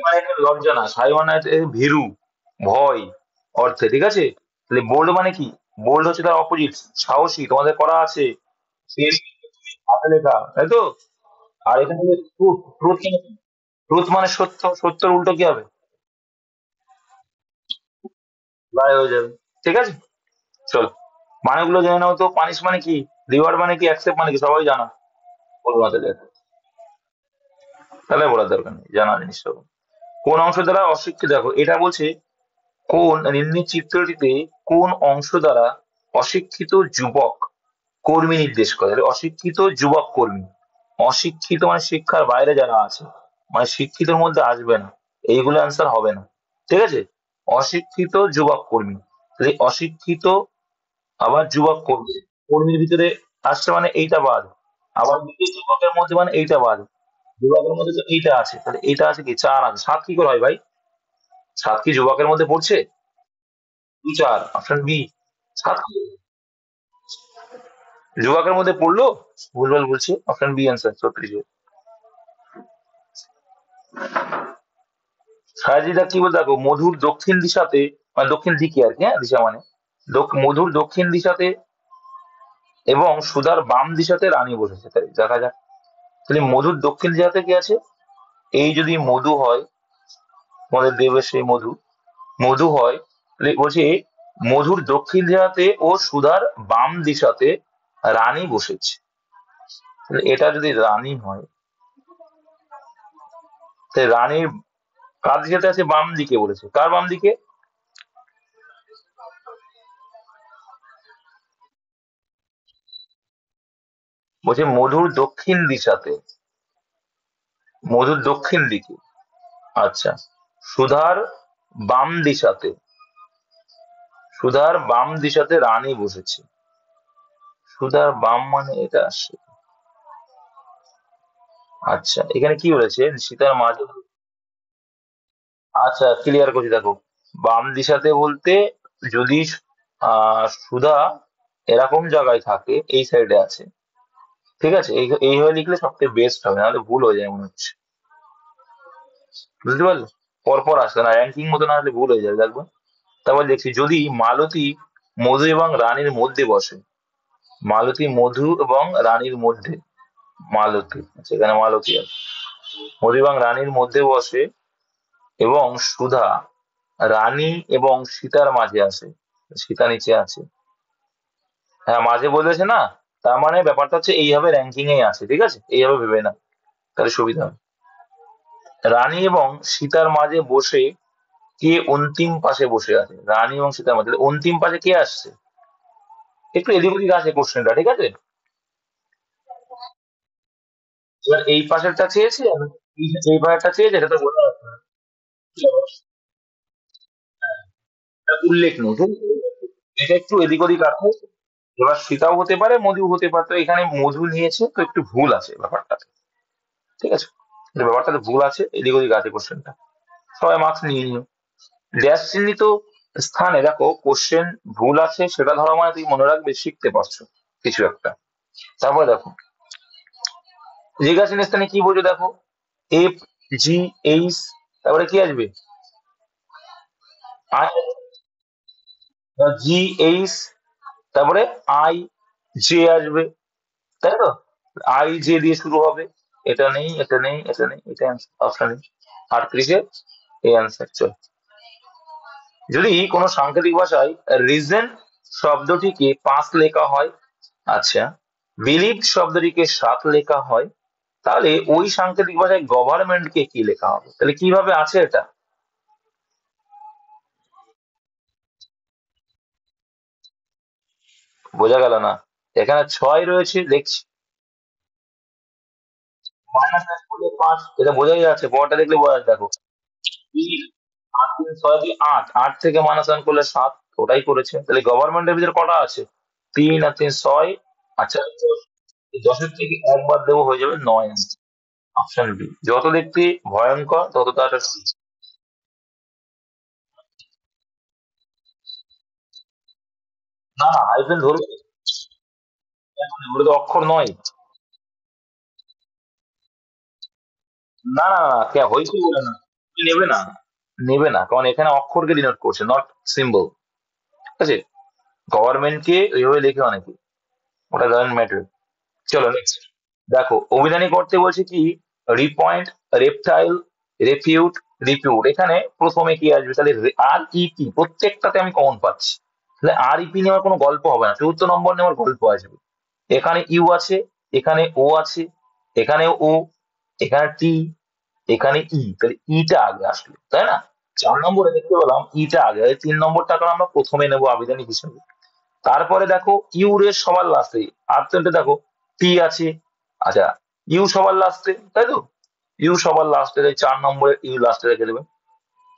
মানে এখানে লজ্জা না, সাই মানে হচ্ছে ভীরু, ভয় অর্থে, ঠিক আছে। তাহলে বোল্ড মানে কি? বোল্ড হচ্ছে তার অপোজিট, সাহসী, তোমাদের করা আছে, হাতে লেখা, তাই তো। আর এখানে ট্রুথ, ট্রুথ মানে কি? ট্রুথ মানে সত্য, সত্যের উল্টো কি হবে? লাই হয়ে যাবে, ঠিক আছে। চলো, মানেগুলো জেনে নাও তো। পানিশ মানে কি, রিওয়ার্ড মানে কি, অ্যাকসেপ্ট মানে কি, সবাই জানা, বলবো না তাহলে, তাহলে বলার দরকার নেই, জানা জিনিস সব। কোন অংশ দ্বারা অশিক্ষিত, দেখো এটা বলছে কোন নির্ণীত চিত্রটিতে কোন অংশ দ্বারা অশিক্ষিত যুবক কর্মী নির্দেশ করে, তাহলে অশিক্ষিত যুবক কর্মী, অশিক্ষিত মানে শিক্ষার বাইরে যারা আছে, মানে শিক্ষিতের মধ্যে আসবে না, এইগুলো অ্যান্সার হবে না, ঠিক আছে। অশিক্ষিত যুবক কর্মী, তাহলে অশিক্ষিত আবার যুবক কর্মী, কর্মীর ভিতরে আসছে মানে এইটা বাদ, আবার দ্বিতীয় যুবকের মধ্যে মানে এইটা বাদ, যুবকের মধ্যে তো এইটা আছে, তাহলে এইটা আছে কি 4 আছে, 7 কি করে হয় ভাই? 7 কি যুবকের মধ্যে পড়ছে? 2 4, অপশন বি। 7 কি যুবকের মধ্যে পড়লো? ভুলভাল বলছি, অপশন বি অ্যান্সার 36। সায়াজিদা কি বলতে, দেখো মধুর দক্ষিণ দিশাতে, মানে দক্ষিণ দিকে আর কি, হ্যাঁ দিশা মানে মধুর দক্ষিণ দিশাতে এবং সুধার বাম দিশাতে রানী বসেছে, তাই দেখা যাক। তাহলে মধুর দক্ষিণ দিশাতে কি আছে, এই যদি মধু হয়, তোমাদের দেবের সেই মধু, মধু হয়, তাহলে বলছি মধুর দক্ষিণ দিশাতে ও সুধার বাম দিশাতে রানী বসেছে, তাহলে এটা যদি রানী হয়, তাহলে রানীর কার দিশাতে আছে, বাম দিকে বলেছে, কার বাম দিকে? বলছে মধুর দক্ষিণ দিশাতে, মধুর দক্ষিণ দিকে, আচ্ছা। সুধার বাম দিশাতে, সুধার বাম দিশাতে রানী বসেছে, সুধার বাম মানে এটা আসছে, আচ্ছা এখানে কি বলেছে, সীতার মাঝে, আচ্ছা ক্লিয়ার করছি দেখো, বাম দিশাতে বলতে যদি সুধা এরকম জায়গায় থাকে, এই সাইডে আছে, ঠিক আছে, এইভাবে লিখলে সবথেকে বেস্ট হবে, নাহলে ভুল হয়ে যায় মনে হচ্ছে, বুঝতে পারলে? পরপর আসবে না, র্যাঙ্কিং মতো না হলে ভুল হয়ে যাবে, দেখবে। তারপর দেখছি, যদি মালতী মধু এবং রানীর মধ্যে বসে, মালতী মধু এবং রানীর মধ্যে, মালতী, আচ্ছা এখানে মালতী আছে, মধু এবং রানীর মধ্যে বসে এবং সুধা রানী এবং সীতার মাঝে আসে, সীতা নিচে আছে, হ্যাঁ মাঝে বলেছে না, তার মানে ব্যাপারটা হচ্ছে এইভাবে র্যাঙ্কিং এ আছে, ঠিক আছে, এইভাবে ভেবে না, তাহলে সুবিধা হবে। রানী এবং সীতার মাঝে বসে কে অন্তিম পাশে বসে আছে, রানী এবং সীতার মাঝে, তাহলে অন্তিম পাশে কে আসছে, একটু এদিক ওদিক আছে কোশ্চেনটা, ঠিক আছে। এবার এই পাশেরটা চেয়েছে আর এই পাশেরটা চেয়েছে, এটা তো বোঝা যাচ্ছে না। এটা উল্লেখ নেই, ঠিক আছে? এটা একটু এদিক ওদিক আছে। এবার সীতাও হতে পারে, মধু হতে পারে, তো এখানে মধু নিয়েছে, তো একটু ভুল আছে ব্যাপারটা। ঠিক আছে, এই ব্যাপারটাতে ভুল আছে, এদিক ওদিক আছে কোশ্চেনটা। সবাই মার্কস নিয়ে নিও। ড্যাশ চিহ্নিত স্থানে দেখো কোশ্চেন ভুল আছে, সেটা ধরো মানে তুমি মনে রাখবে, শিখতে পারছো কিছু একটা। তারপরে দেখো জিজ্ঞাসা চিহ্নের স্থানে কি বলছো, দেখো এফ, জি, এইচ, তারপরে কি আসবে, আই, জি, এইচ, তারপরে আই, জে আসবে, তাই তো? আই জে দিয়ে শুরু হবে। এটা নেই, এটা নেই, এটা নেই, এটা অপশন নেই। 38-এ এই অ্যান্সার। চল, যদি কোনো সাংকেতিক ভাষায় রিজন শব্দটিকে 5 লেখা হয়, আচ্ছা, বিলিভ শব্দটিকে 7 লেখা হয়, তাহলে ওই সাংকেতিক ভাষায় গভর্নমেন্টকে কি লেখা হবে? তাহলে কিভাবে আছে এটা? বোঝা গেল না? এখানে 6 রয়েছে দেখছি, -1 এটা বোঝাই যাচ্ছে, পরটা দেখলে বোঝা যাচ্ছে। দেখো 8 3 6 দিয়ে 8, 8 থেকে -1 করলে 7, ওটাই করেছে। তাহলে গভর্নমেন্টের ভিতরে কটা আছে? 3 আর 3 6। আচ্ছা, 10 থেকে একবার দেবো, হয়ে যাবে 9। অপশন বি, যত দেখতে ভয়ঙ্কর তত তার। না, হাইফেন ধরবে না, ওটা তো অক্ষর নয়। না না না, কে হয়েছে বলে না, তুমি নেবে না, নেবে না, কারণ এখানে অক্ষরকে ডিনোট করছে, নট সিম্বল। ঠিক আছে, গভর্নমেন্টকে ওইভাবে লেখে অনেকে, ওটা ডাজন্ট ম্যাটার। চলো নেক্সট। দেখো অভিধানী করতে বলছে কি, রিপয়েন্ট, রেপটাইল, রেফিউট, রিপিউট। এখানে প্রথমে কি আসবে, তাহলে আর ই পি, প্রত্যেকটাতে আমি কমন পাচ্ছি। তাহলে আর ইপি নেওয়ার কোনো গল্প হবে না, 14 নম্বর নেওয়ার গল্প আসবে। এখানে ইউ আছে, এখানে ও আছে, এখানে ও, এখানে টি, এখানে ই, তাহলে ইটা আগে আসলো, তাই না? 4 নম্বরে দেখতে পেলাম ইটা আগে, 3 নম্বরটা কারণ আমরা প্রথমে নেবো আবেদনিক হিসেবে। তারপরে দেখো ইউরের সবার লাস্টে, আর্টসেন্টে দেখো টি আছে। আচ্ছা, ইউ সবার লাস্টে, তাই তো? ইউ সবার লাস্টে, 4 নম্বরে ইউ লাস্টে রেখে দেবে।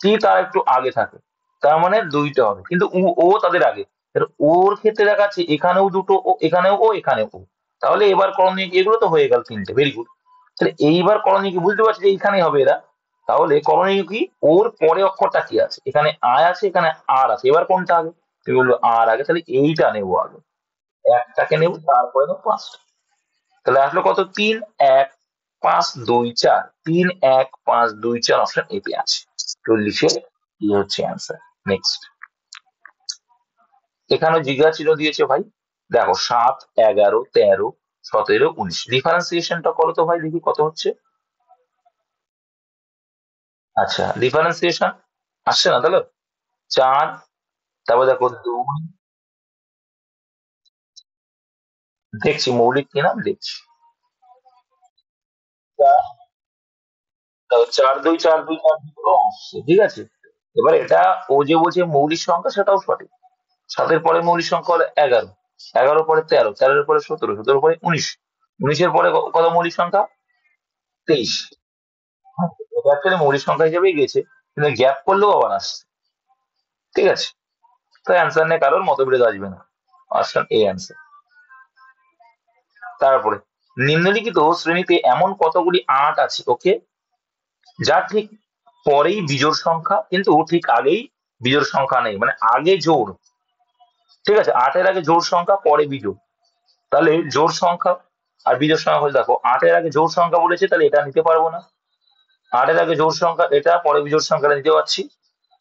টি তার একটু আগে থাকে, তার মানে দুইটা হবে, কিন্তু ও ও তাদের আগে। এবার ওর ক্ষেত্রে দেখাচ্ছে এখানেও দুটো ও, এখানেও ও, এখানেও ও। তাহলে এবার করণীয় কি? এগুলো তো হয়ে গেল 3টে, ভেরি গুড। তাহলে এইবার করণীয় কি, বুঝতে পারছি যে এইখানে হবে এরা। তাহলে করণীয় কি, ওর পরে অক্ষরটা কি আছে, এখানে আয় আছে, এখানে আর আছে, এবার কোনটা আগে? তুমি বললো আর আগে, তাহলে এইটা নেবো আগে, একটাকে নেবো, তারপরে নেবো 5টা। তাহলে আসলো কত, 3 1 5 2 4, 3 1 5 2 4, অপশন এতে আছে। 40-এ কি হচ্ছে অ্যান্সার। নেক্সট, এখানে জিজ্ঞাসা চিহ্ন দিয়েছে ভাই। দেখো 7 11 13 17 19, ডিফারেন্সিয়েশনটা করো তো ভাই, দেখি কত হচ্ছে। আচ্ছা, ডিফারেন্সিয়েশন আসছে না তাহলে। 4, তারপর দেখো 2, দেখছি মৌলিক কিনা দেখছি। 4 4 2 4 2 করে আসছে, ঠিক আছে। এবার এটা, ও যে বলছে মৌলিক সংখ্যা, সেটাও সঠিক। 7-এর পরে মৌলিক সংখ্যা হলো 11, 11-র পরে 13, 13-এর পরে 17, 17-এর পরে 19, 19-এর পরে কত মৌলিক সংখ্যা, 23। এটা অ্যাকচুয়ালি মৌলিক সংখ্যা হিসেবেই গেছে, কিন্তু গ্যাপ করলেও আবার আসছে। ঠিক আছে, তো অ্যান্সার নিয়ে কারোর মতবিরোধ আসবে না। Option A answer. তারপরে, নিম্নলিখিত শ্রেণীতে এমন কতগুলি আট আছে, ওকে, যা ঠিক পরেই বিজোড় সংখ্যা, কিন্তু ঠিক আগেই বিজোড় সংখ্যা নেই, মানে আগে জোড়। ঠিক আছে, 8-এর আগে জোড় সংখ্যা, পরে বিজোড়। তাহলে জোড় সংখ্যা আর বিজোড় সংখ্যা হলে, দেখো 8-এর আগে জোড় সংখ্যা বলেছে, তাহলে এটা নিতে পারবো না। 8-এর আগে জোড় সংখ্যা এটা, পরে বিজোড় সংখ্যাটা নিতে পারছি।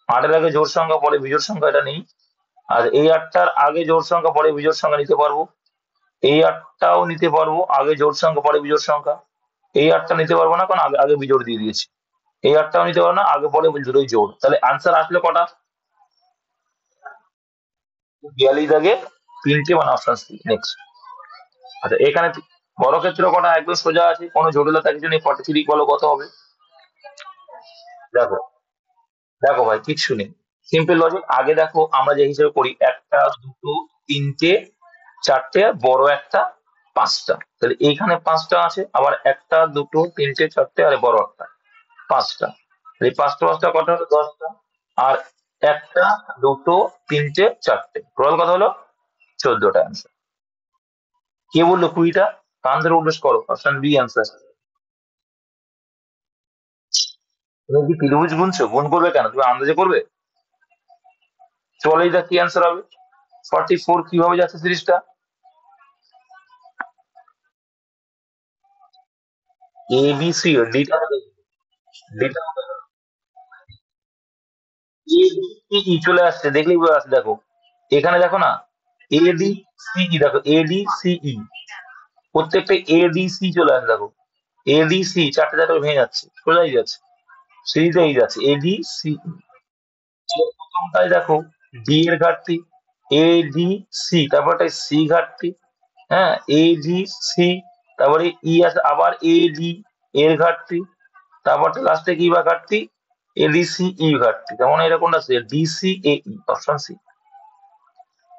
8-এর আগে জোড় সংখ্যা, পরে বিজোড় সংখ্যা, এটা নেই। আর এই 8টার আগে জোড় সংখ্যা, পরে বিজোড় সংখ্যা নিতে পারবো। এই 8টাও নিতে পারবো, আগে জোড় সংখ্যা, পরে বিজোড় সংখ্যা। এই 8টা নিতে পারবো না, কারণ আগে আগে বিজোড় দিয়ে দিয়েছি। এই 8টাও নিতে পারবো না, আগে পরে দুটোই জোড়। তাহলে আনসার আসলে কটা, 42 আগে 3টে, মানে অপশন সি। নেক্সট। আচ্ছা, এখানে বর্গক্ষেত্র কটা, একদম সোজা আছে, কোনো জটিলতা কিছু নেই। 43 বলো কত হবে? দেখো, দেখো ভাই কিচ্ছু নেই, সিম্পল লজিক। আগে দেখো আমরা যে হিসেবে করি, একটা দুটো তিনটে চারটে, বড় একটা 5টা, তাহলে এইখানে 5টা আছে, আবার 1টা 2টো 3টে 4টে আর বড় একটা 5টা, এই 5টা 5টা কটা হলো 10টা, আর 1টা 2টো 3টে 4টে, টোটাল কথা হলো 14টা অ্যান্সার। কে বললো 20টা? কান ধরে উল্লেখ করো, অপশন বি অ্যান্সার। তুমি কি ত্রিভুজ গুনছো? গুণ করবে কেন, তুমি আন্দাজে করবে? চলেই দেখ কি অ্যান্সার হবে। 44 কিভাবে যাচ্ছে সিরিজটা? A B C ডিটা, ডিটা A B C E চলে আসছে, দেখলেই বোঝা যাচ্ছে। দেখো এখানে দেখো না, এ ডি সি ই, দেখো এ ডি সি ই, প্রত্যেকটা এ ডি সি চলে আসছে। দেখো এ ডি সি চারটে চারটে ভেঙে যাচ্ছে, সোজাই যাচ্ছে, সিরিজে এই যাচ্ছে এ ডি সি। প্রথমটায় দেখো ডি এর ঘাটতি, এ ডি সি, তারপরটা সি ঘাটতি, হ্যাঁ এ ডি সি, তারপরে ই আছে, আবার এ ডি এর ঘাটতি, তারপরটা লাস্টে কি বা ঘাটতি, এডিসি ই ঘাটতি, তেমন এরকম আছে ডিসি এ ই, অপশন সি।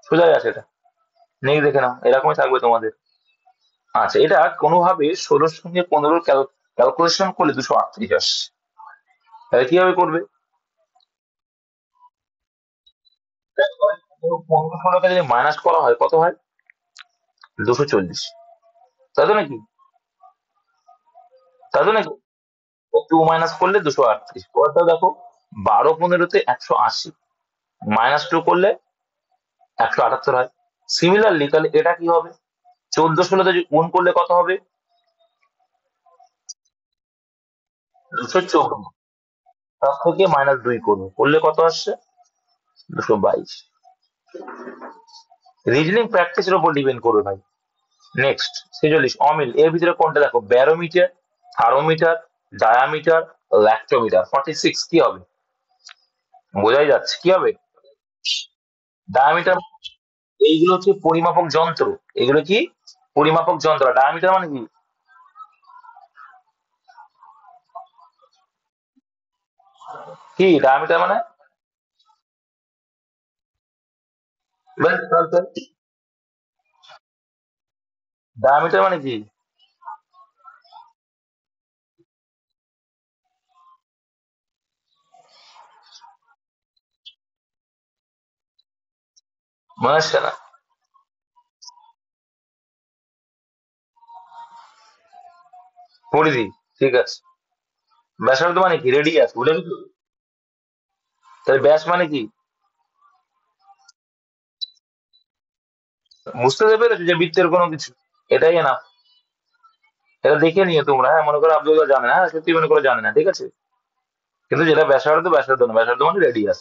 সোজা আছে এটা, নেই দেখে নাও, এরকমই থাকবে তোমাদের। আচ্ছা, এটা কোনোভাবে 16 সঙ্গে 15 ক্যালকুলেশন করলে 238 আসছে, তাহলে কিভাবে করবে? 15 16কে যদি মাইনাস করা হয় কত হয়? 240, তাই তো নাকি? তাই তো নাকি? 2 মাইনাস করলে 238, পরটা দেখো 12 15-তে 180, -2 করলে 178 হয়। সিমিলারলি তাহলে এটা কি হবে? 14 16-তে গুণ করলে কত হবে? 254, তার থেকে -2 করবো, করলে কত আসছে? 222। রিজনিং প্র্যাকটিসের উপর ডিপেন্ড করবে ভাই। নেক্সট 46, অমিল এর ভিতরে কোনটা? দেখো ব্যারোমিটার, থার্মোমিটার, ডায়ামিটার, ল্যাক্টোমিটার। 46 কি হবে? বোঝাই যাচ্ছে কি হবে। ডায়ামিটার, এইগুলো হচ্ছে পরিমাপক যন্ত্র, এগুলো কি পরিমাপক যন্ত্র। ডায়ামিটার মানে কি? কি ডায়ামিটার মানে? ডায়ামিটার মানে কি? মনে আসছে না? পরিধি, ঠিক আছে। ব্যাসার্ধ মানে কি? রেডিয়াস, বুঝলে কি? তাহলে ব্যাস মানে কি? বুঝতে তো পেরেছো যে বৃত্তের কোনো কিছু, এটাই না। এটা দেখে নিও তোমরা, হ্যাঁ মনে করো আব্দুল্লাহ জানে না, হ্যাঁ সত্যি মনে করে জানে না, ঠিক আছে। কিন্তু যেটা ব্যাসার্ধ, ব্যাসার্ধ না, ব্যাসার্ধ মানে রেডিয়াস।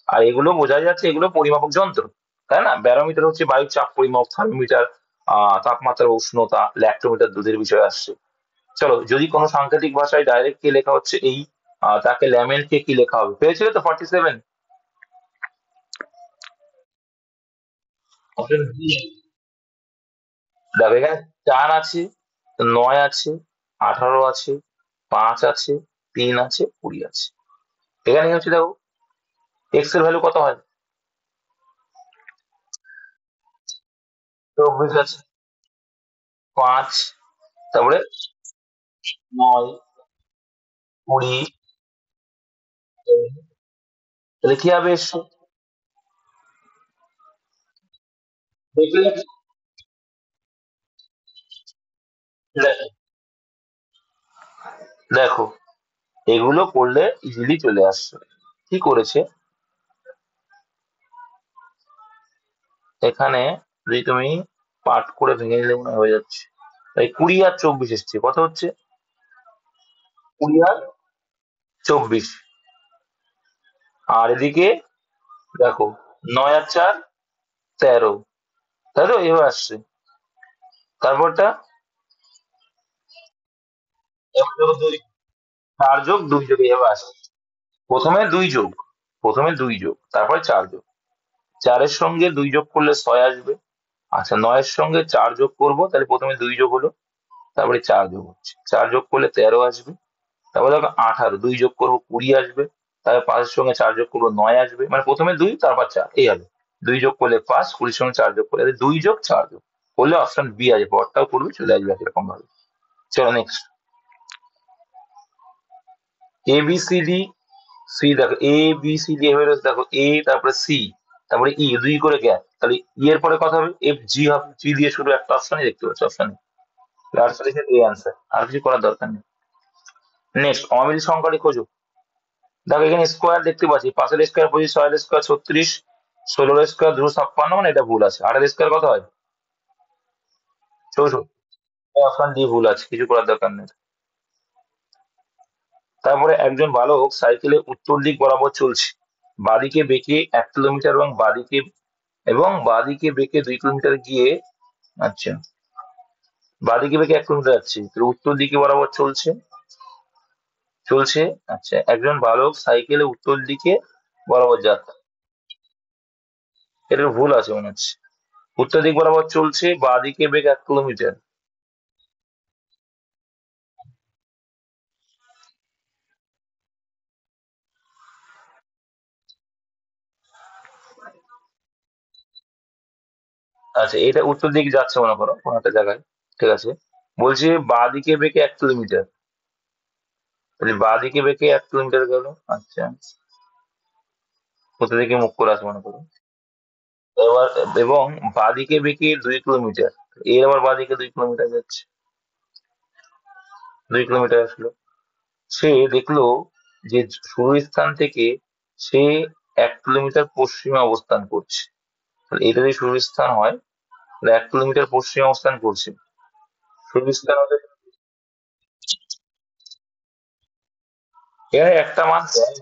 আর এগুলো বোঝা যাচ্ছে এগুলো পরিমাপক যন্ত্র, তাই না? ব্যারোমিটার হচ্ছে বায়ুর চাপ পরিমাপ, থার্মোমিটার তাপমাত্রা উষ্ণতা, ল্যাক্টোমিটার দুধের বিষয় আসছে। চলো, যদি কোনো সাংকেতিক ভাষায় ডাইরেক্ট কে লেখা হচ্ছে এই, তাকে ল্যামেন্ট কে কি লেখা হবে? পেয়েছিলে তো 47। Option B. দেখো এখানে 4 আছে, 9 আছে, 18 আছে, 5 আছে, 3 আছে, 20 আছে। এখানে কি হচ্ছে দেখো, এক্স এর ভ্যালু কত হয়? 24 আছে, 5, তারপরে 9, 20, তাহলে কি হবে এসো? দেখলে, দেখো দেখো, এগুলো করলে ইজিলি চলে আসছে। কি করেছে এখানে, যদি তুমি পার্ট করে ভেঙে নিলে মনে হয় হয়ে যাচ্ছে। তাই 20 আর 24 এসছে, কত হচ্ছে? 20 আর 24, আর এদিকে দেখো 9 আর 4 13, তাই তো এবার আসছে। তারপরটা এবার দেখো 2, 4 যোগ 2 যোগ এবার আসছে। প্রথমে 2 যোগ, প্রথমে 2 যোগ, তারপরে 4 যোগ। 4-এর সঙ্গে 2 যোগ করলে 6 আসবে। আচ্ছা, 9-এর সঙ্গে 4 যোগ করব, তাহলে প্রথমে 2 যোগ হলো, তারপরে 4 যোগ হচ্ছে, 4 যোগ করলে 13 আসবে। তারপরে দেখো 18, 2 যোগ করবো 20 আসবে। তারপরে 5-এর সঙ্গে 4 যোগ করবো 9 আসবে, মানে প্রথমে 2 তারপর 4, এই হবে। 2 যোগ করলে 5, 20-র সঙ্গে 4 যোগ করলে 2 যোগ 4 যোগ, করলে অপশন বি আছে, পরটাও করবে চলে আসবে এরকম ভাবে। চলো next. A B C D, C দেখো এ বি সি ডি এভাবে রয়েছে, দেখো এ তারপরে সি তারপরে ই, দুই করে গ্যাপ, তাহলে ই এর পরে কথা হবে এফ জি হবে, জি দিয়ে শুধু একটা অপশনই দেখতে পাচ্ছি, অপশন আর সলিউশন এই আনসার, আর কিছু করার দরকার নেই। নেক্সট অমিল সংখ্যাটি খোঁজো। দেখো এখানে স্কোয়ার দেখতে পাচ্ছি, পাঁচের স্কোয়ার 25, ছয়ের স্কোয়ার 36, 16 স্কোয়ার 256, মানে এটা ভুল আছে। আটের স্কোয়ার কত হয়? 64। অপশন ডি ভুল আছে, কিছু করার দরকার নেই। তারপরে একজন বালক সাইকেলে উত্তর দিক বরাবর চলছে, বাঁদিকে বেঁকে 1 কিলোমিটার এবং বাঁদিকে বেঁকে 2 কিলোমিটার গিয়ে, আচ্ছা বাঁদিকে বেঁকে 1 কিলোমিটার যাচ্ছে, তো উত্তর দিকে বরাবর চলছে চলছে আচ্ছা, একজন বালক সাইকেলে উত্তর দিকে বরাবর যাচ্ছে, এটা ভুল আছে মনে হচ্ছে। উত্তর দিক বরাবর চলছে, বাঁদিকে বেগ 1 কিলোমিটার। আচ্ছা এটা উত্তর দিকে যাচ্ছে মনে করো কোনো একটা জায়গায়, ঠিক আছে, বলছে বাঁদিকে বেঁকে 1 কিলোমিটার, তাহলে বাঁদিকে বেঁকে 1 কিলোমিটার গেল, আচ্ছা উত্তর দিকে মুখ করে আছে মনে করো। এবার এবং বাঁদিকে বেঁকে 2 কিলোমিটার, এর আবার বাঁদিকে 2 কিলোমিটার যাচ্ছে, 2 কিলোমিটার আসলো। সে দেখলো যে শুরু স্থান থেকে সে 1 কিলোমিটার পশ্চিমে অবস্থান করছে, তাহলে এটা যদি শুরু স্থান হয় তাহলে 1 কিলোমিটার পশ্চিমে অবস্থান করছে, শুরু স্থান হলে এখানে একটা মান দেয়,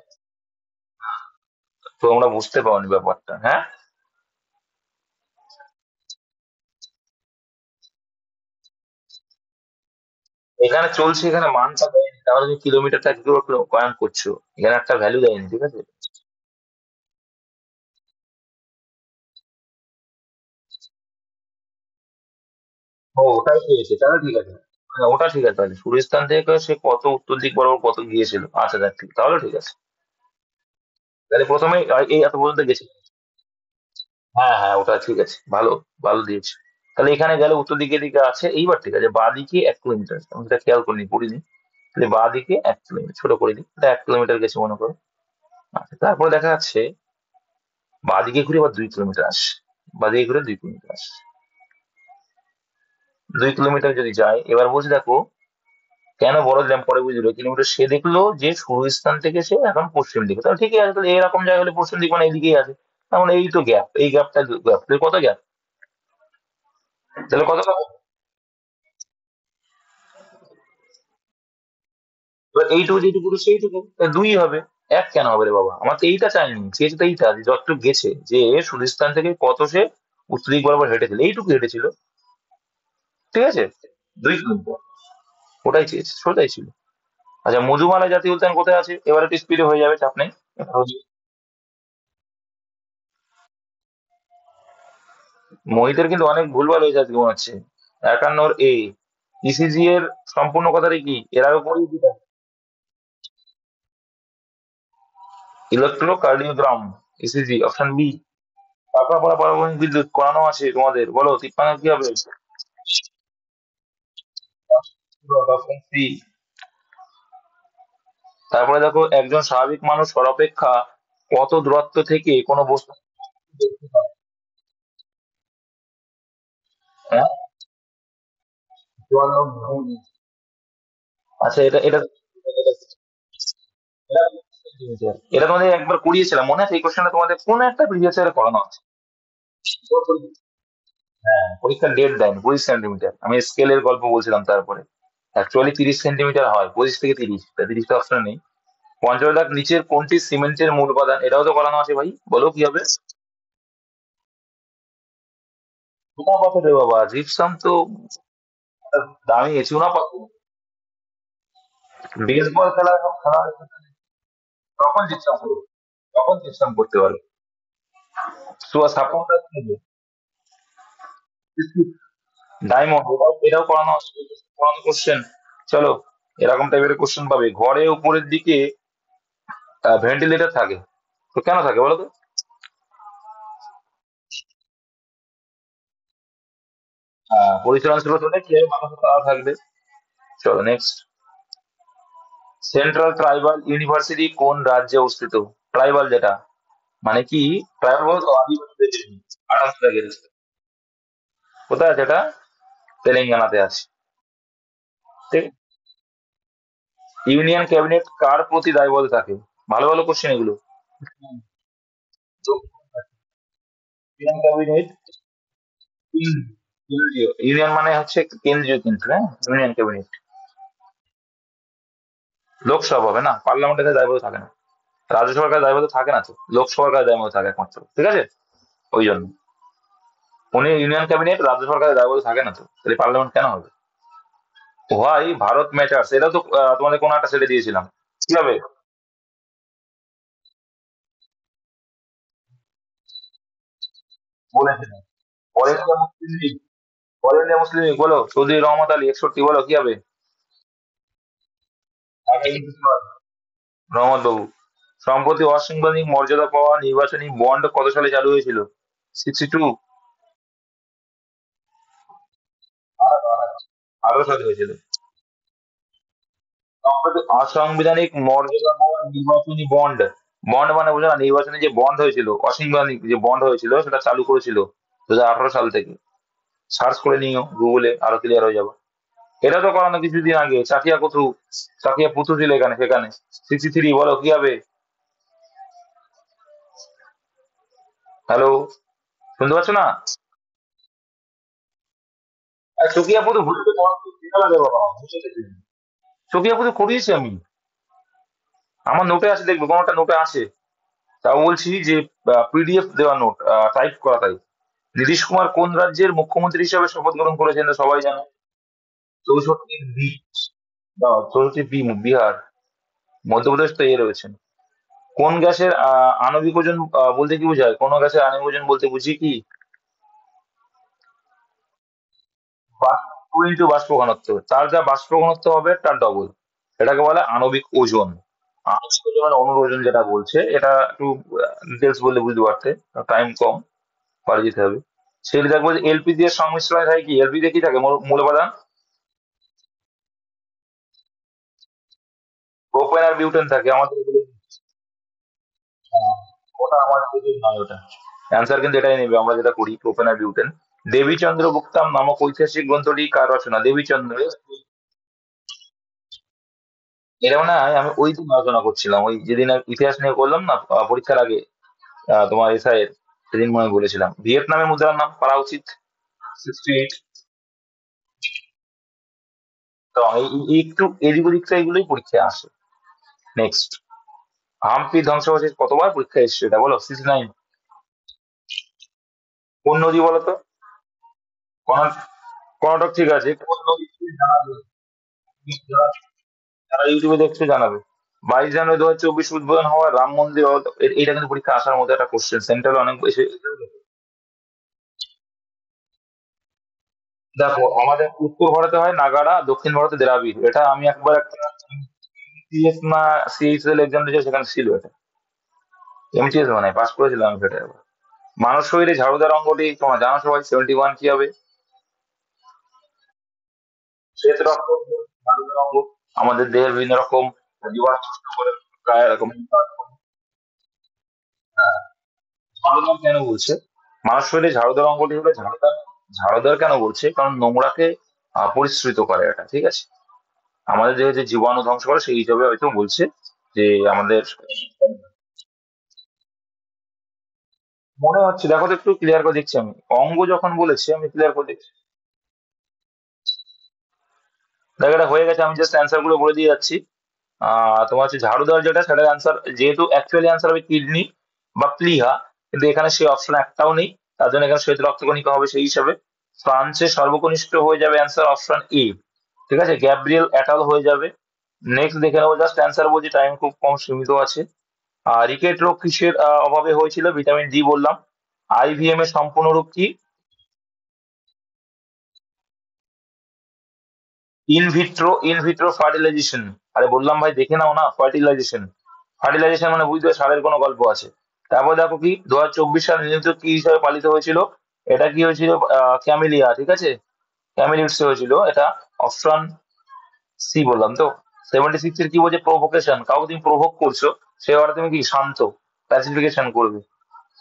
তো আমরা বুঝতে পারিনি ব্যাপারটা, হ্যাঁ। এখানে চলছে, এখানে মানটা দেয়নি, তাহলে তুমি কিলোমিটারটা কি করে কয়েন করছো, এখানে একটা ভ্যালু দেয়নি, ঠিক আছে। ও ওটাই পেয়েছে, তাহলে ঠিক আছে। হ্যাঁ, ওটা ঠিক আছে, তাহলে শুরু স্থান থেকে সে কত উত্তর দিক বরাবর কত গিয়েছিল, আচ্ছা দেখ ঠিক, তাহলে ঠিক আছে। তাহলে প্রথমে এই এত পর্যন্ত গেছে। হ্যাঁ হ্যাঁ ওটা ঠিক আছে, ভালো, ভালো দিয়েছে। তাহলে এখানে গেলে উত্তর দিকে দিকে আছে, এইবার ঠিক আছে, বাঁ দিকে 1 কিলোমিটার, আমি সেটা খেয়াল করিনি পড়িনি, তাহলে বাঁ দিকে 1 কিলোমিটার, ছোট করে দিই, এটা 1 কিলোমিটার গেছে মনে করো। আচ্ছা তারপরে দেখা যাচ্ছে বাঁ দিকে ঘুরে আবার 2 কিলোমিটার আসে, বাঁ দিকে ঘুরে 2 কিলোমিটার আসে, 2 কিলোমিটার যদি যায়, এবার বলছে দেখো কেন বড় দিলাম, পরে বুঝলো কিলোমিটার, সে দেখলো যে শুরু স্থান থেকে সে এখন পশ্চিম দিকে, তাহলে ঠিকই আছে, তাহলে এরকম জায়গা হলে পশ্চিম দিক মানে এইদিকেই আছে, তার মানে এই তো গ্যাপ, এই গ্যাপটা গ্যাপ, কত গ্যাপ, তাহলে কত গ্যাপ? এবার এইটুকু যেটুকু সেইটুকু, তা দুই হবে, এক কেন হবে রে বাবা, আমার তো এইটা চাইনি, চেয়েছে তো এইটা যে যতটুকু গেছে, যে শুরু স্থান থেকে কত সে উত্তর দিক বরাবর হেঁটেছিল, এইটুকু হেঁটেছিল, ঠিক আছে, 2 কিলোমিটার, ওটাই চেয়েছে, সোজাই ছিল। আচ্ছা মধুমালা জাতীয় উদ্যান কোথায় আছে, এবার একটু স্পিডে হয়ে যাবে, চাপ নেই। মোহিতের কিন্তু অনেক ভুলভাল হয়ে যাচ্ছে মনে হচ্ছে। 51 এ ইসিজি এর সম্পূর্ণ কথাটা কি, এর আগে পড়িয়ে দিতাম। Electrocardiogram, ECG, option B. পাকা পড়া পারমাণবিক বিদ্যুৎ করানো আছে তোমাদের, বলো 53 কি হবে? Option C. তারপরে দেখো একজন স্বাভাবিক মানুষ সর্বাপেক্ষা কত দূরত্ব থেকে কোনো বস্তু দেখতে পায়? হ্যাঁ, 54 ভুল। আচ্ছা এটা এটা এটা এটা তোমাদের একবার করিয়েছিলাম মনে আছে, এই কোশ্চেনটা তোমাদের কোন একটা প্রিভিয়াস ইয়ারে করানো আছে। হ্যাঁ পরীক্ষার ডেট দেয়নি, 25 সেন্টিমিটার, আমি স্কেলের গল্প বলছিলাম তারপরে, অ্যাকচুয়ালি 30 সেন্টিমিটার হয়, 25 থেকে 30, তা 30টা অপশন নেই। পঞ্চম দাগ নিচের কোনটি সিমেন্টের মূল উপাদান, এটাও তো করানো আছে ভাই, বলো কি হবে? চুনা পাথর রে বাবা, জিপসাম তো দামি, চুনা পাথর। বেসবল খেলা খেলা তখন জিপসাম করবে, তখন জিপসাম করতে পারবে। সুয়া সাপোর্টার ডায়মন্ড, এটাও করানো আছে, করানো কোশ্চেন। চলো এরকম টাইপের কোশ্চেন পাবে, ঘরে উপরের দিকে ভেন্টিলেটর থাকে, তো কেন থাকে বলো তো? পরিচালন স্রোত হলে কি হবে, মানুষ তারা থাকবে। চলো নেক্সট। সেন্ট্রাল ট্রাইবাল ইউনিভার্সিটি কোন রাজ্যে অবস্থিত? ট্রাইবাল যেটা মানে কি, ট্রাইবাল বলতো আদিবাসীদের জন্য। 28 গেছে। কোথায় আছে এটা? তেলেঙ্গানাতে আছে। ঠিক। ইউনিয়ন ক্যাবিনেট কার প্রতি দায়বদ্ধ থাকে? ভালো ভালো কোশ্চেন এগুলো। ইউনিয়ন ক্যাবিনেট, কেন্দ্রীয় ইউনিয়ন মানে হচ্ছে কেন্দ্রীয়, কিন্তু হ্যাঁ ইউনিয়ন ক্যাবিনেট। লোকসভা হবে না, পার্লামেন্টের কাছে দায়বদ্ধ থাকে না। রাজ্যসভার কাছে দায়বদ্ধ থাকে না তো, লোকসভার কাছে দায়বদ্ধ থাকে একমাত্র, ঠিক আছে। ওই জন্য উনি ইউনিয়ন ক্যাবিনেট, রাজ্যসভার কাছে দায়বদ্ধ থাকে না তো, তাহলে পার্লামেন্ট কেন হবে? ভাই ভারত ম্যাটার্স, এটা তো তোমাদের কোনো একটা সেটে দিয়েছিলাম। কি হবে? বলেছিলাম। All India Muslim League, all India Muslim League বলো, চৌধুরী রহমত আলী 61, বলো কি হবে? রহমত বাবু। সম্প্রতি অসাংবিধানিক মর্যাদা পাওয়া নির্বাচনী বন্ড কত সালে চালু হয়েছিল? 62। 18 সালে হয়েছিল। সম্প্রতি অসাংবিধানিক মর্যাদা পাওয়া নির্বাচনী বন্ড, বন্ড মানে বুঝো না, নির্বাচনে যে বন্ড হয়েছিল, অসাংবিধানিক যে বন্ড হয়েছিল সেটা চালু করেছিল 2018 সাল থেকে। সার্চ করে নিও গুগলে, আরো ক্লিয়ার হয়ে যাবে। এটা তো করানো কিছুদিন আগে, চাকিয়া কুতু, চাকিয়া পুতু ছিল এখানে সেখানে। 63, বলো কি হবে? হ্যালো, শুনতে পাচ্ছ না? আর চকিয়া পুতু ভুলতে লাগে বাবা, বুঝতে পেরেছি। চকিয়া পুতু করিয়েছি আমি, আমার নোটে আছে, দেখবে কোনো একটা নোটে আছে। তাও বলছি যে পিডিএফ দেওয়া নোট, টাইপ করা তাই। নীতিশ কুমার কোন রাজ্যের মুখ্যমন্ত্রী হিসেবে শপথ গ্রহণ করেছেন তা সবাই জানে? 64 বি, 64 বি বিহার। মধ্যপ্রদেশ তো এ রয়েছেন। কোন গ্যাসের আণবিক ওজন বলতে কি বোঝায়? কোন গ্যাসের আণবিক ওজন বলতে বুঝি কি? বাষ্প ইন্টু বাষ্প ঘনত্ব, তার যা বাষ্প ঘনত্ব হবে তার ডবল, এটাকে বলে আণবিক ওজন। আণবিক ওজন মানে অণুর ওজন যেটা বলছে, এটা একটু ডিটেলস বললে বুঝতে পারতে, টাইম কম, পারে যেতে হবে। সেটা দেখবো যে এলপিজি এর সংমিশ্রণে থাকে কি, এলপিজি কি থাকে মূল উপাদান? প্রোপেন আর বিউটেন থাকে আমাদের ওটা আমাদের ওজন নয় ওটা। অ্যান্সার কিন্তু এটাই নেবে, আমরা যেটা করি প্রোপেন আর বিউটেন। দেবীচন্দ্র গুপ্তাম নামক ঐতিহাসিক গ্রন্থটি কার রচনা? দেবীচন্দ্র, এটা মানে আমি ওই দিন আলোচনা করছিলাম, ওই যেদিন আমি ইতিহাস নিয়ে করলাম না পরীক্ষার আগে, তোমার এসআই এর, সেদিন মনে হয় বলেছিলাম ভিয়েতনামের মুদ্রার নাম করা উচিত। 68। তো একটু এদিক ওদিকটা এগুলোই পরীক্ষায় আসে। নেক্সট। হাম্পি ধ্বংসাবশেষ কতবার পরীক্ষায় এসছে এটা বলো? 69। কোন নদী বলো তো? কর্ণাটক, কর্ণাটক ঠিক আছে, কোন নদী জানাবে? যারা যারা ইউটিউবে দেখছো জানাবে। 22 জানুয়ারি 2024 উদ্বোধন হওয়া রাম মন্দির এটা কিন্তু পরীক্ষা আসার মধ্যে একটা কোশ্চেন, সেন্ট্রাল অনেক বেশি। দেখো আমাদের উত্তর ভারতে হয় নাগাড়া, দক্ষিণ ভারতে দ্রাবিড়, এটা আমি একবার একটা সিএস না সিএইচএল এক্সাম দিয়েছি, সেখানে ছিল এটা। এমটিএস মানে পাস করেছিলাম আমি সেটা একবার। মানব শরীরে ঝাড়ুদার অঙ্গটি তোমার জানো সবাই, 71 কি হবে? শ্বেত রক্ত, ঝাড়ুদার অঙ্গ। আমাদের দেহের বিভিন্ন রকম জীবাণু নষ্ট করে, প্রায় এরকম। ঝাড়ুদার কেন বলছে? মানুষ শরীরে ঝাড়ুদার অঙ্গটি হলো ঝাড়ুদার। ঝাড়ুদার কেন বলছে? কারণ নোংরাকে পরিশ্রিত করে এটা, ঠিক আছে। আমাদের দেহে যে জীবাণু ধ্বংস করে সেই হিসাবে হয়তো বলছে যে আমাদের। মনে হচ্ছে, দেখো তো একটু ক্লিয়ার করে দেখছি আমি, অঙ্গ যখন বলেছি আমি ক্লিয়ার করে দেখছি। দেখো এটা হয়ে গেছে, আমি জাস্ট অ্যান্সার গুলো বলে দিয়ে যাচ্ছি। তোমার হচ্ছে ঝাড়ুদার যেটা, সেটার অ্যান্সার যেহেতু অ্যাকচুয়ালি অ্যান্সার হবে কিডনি বা প্লিহা, কিন্তু এখানে সেই অপশন একটাও নেই। তার জন্য এখানে শ্বেত রক্তকণিকা হবে সেই হিসাবে। ফ্রান্সের সর্বকনিষ্ঠ হয়ে যাবে অ্যান্সার অপশন এ, ঠিক আছে, গ্যাব্রিয়েল অ্যাটাল হয়ে যাবে। নেক্সট দেখে নেবো, জাস্ট অ্যান্সার বলছি, টাইম খুব কম সীমিত আছে। রিকেট রোগ কিসের অভাবে হয়েছিল? ভিটামিন ডি বললাম। আইভিএম এর সম্পূর্ণ রূপ কি? In vitro fertilisation. আরে বললাম ভাই দেখে নাও না, ফার্টিলাইজেশন। ফার্টিলাইজেশন মানে বুঝতে হবে সারের কোনো গল্প আছে। তারপর দেখো কি 2024 সালে নির্মিত কি হিসাবে পালিত হয়েছিল? এটা কি হয়েছিল? ক্যামিলিয়া, ঠিক আছে। ক্যামিলিডসে হয়েছিল, এটা অপশন সি বললাম তো। 76 এর কি বলছে, প্রভোকেশন, কাউকে তুমি প্রভোগ করছো, সে অর্থে তুমি কি শান্ত, প্যাসিফিকেশন করবে।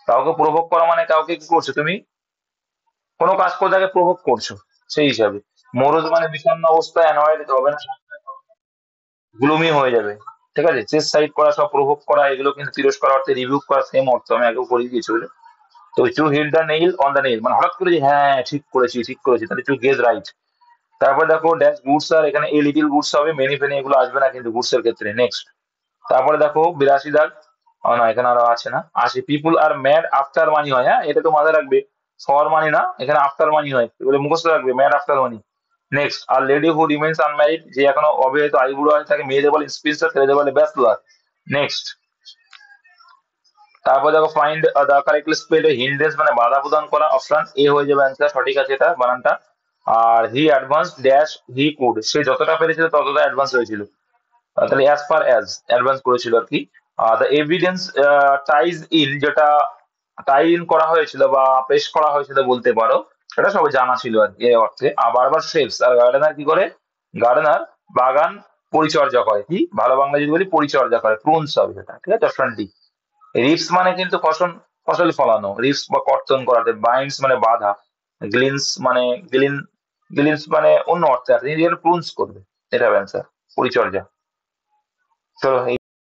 কাউকে প্রভোগ করা মানে কাউকে কি করছো তুমি, কোনো কাজ করে তাকে প্রভোগ করছো, সেই হিসাবে। মরুদ মানে বিষণ্ণ অবস্থা, অ্যানয়েড হবে না, গ্লুমি হয়ে যাবে। ঠিক আছে, চেস সাইড করা, সব প্রভোগ করা, এগুলো কিন্তু তিরস্কার অর্থে, রিভিউ করা সেম অর্থ, আমি আগেও পড়িয়ে দিয়েছি বুঝলে। তো to hit the nail on the nail মানে হঠাৎ করে যে হ্যাঁ ঠিক করেছি ঠিক করেছি, তাহলে টু গেজ রাইট। তারপর দেখো ড্যাশ গুডস আর, এখানে এ লিটিল গুডস হবে, মেনি ফেনি এগুলো আসবে না কিন্তু গুডস এর ক্ষেত্রে। নেক্সট, তারপরে দেখো 82 দাগ, না এখানে আরো আছে না, আসি পিপুল আর ম্যাড আফটার মানি হয়, হ্যাঁ এটা তো মাথায় রাখবে, ফর মানি না, এখানে আফটার মানি হয়, এগুলো মুখস্থ রাখবে, ম্যাড আফটার মানি। নেক্সট, আর লেডি হু রিমেন্স আনম্যারিড, যে এখনো অবিবাহিত আইবুড়ো হয় তাকে মেয়েদের বলে স্পিনস্টার, ছেলেদের বলে ব্যাচলার। নেক্সট, তারপর দেখো ফাইন্ড দা কারেক্টলি স্পেল, হিন্ডেন্স মানে বাধা প্রদান করা, অপশন এ হয়ে যাবে অ্যান্সার, সঠিক আছে এটা বানানটা। আর হি অ্যাডভান্স ড্যাশ হি কুড, সে যতটা পেরেছিল ততটা অ্যাডভান্স হয়েছিল, তাহলে অ্যাজ ফার অ্যাজ অ্যাডভান্স করেছিল আর কি। দ্য এভিডেন্স টাইজ ইন, যেটা টাই ইন করা হয়েছিল বা পেশ করা হয়েছিল বলতে পারো, সেটা সবাই জানা ছিল আর কি, এই অর্থে। আবার আবার শেপস, আর গার্ডেনার কি করে, গার্ডেনার বাগান পরিচর্যা করে, কি ভালো বাংলা যদি বলি পরিচর্যা করে, প্রুনস হবে সেটা, ঠিক আছে অপশন ডি। রিপস মানে কিন্তু ফসল, ফসল ফলানো, রিপস বা কর্তন করাতে, বাইন্ডস মানে বাধা, গ্লিনস মানে গ্লিন, গ্লিনস মানে অন্য অর্থে, আর প্রুনস করবে, এটা অ্যান্সার, পরিচর্যা। চলো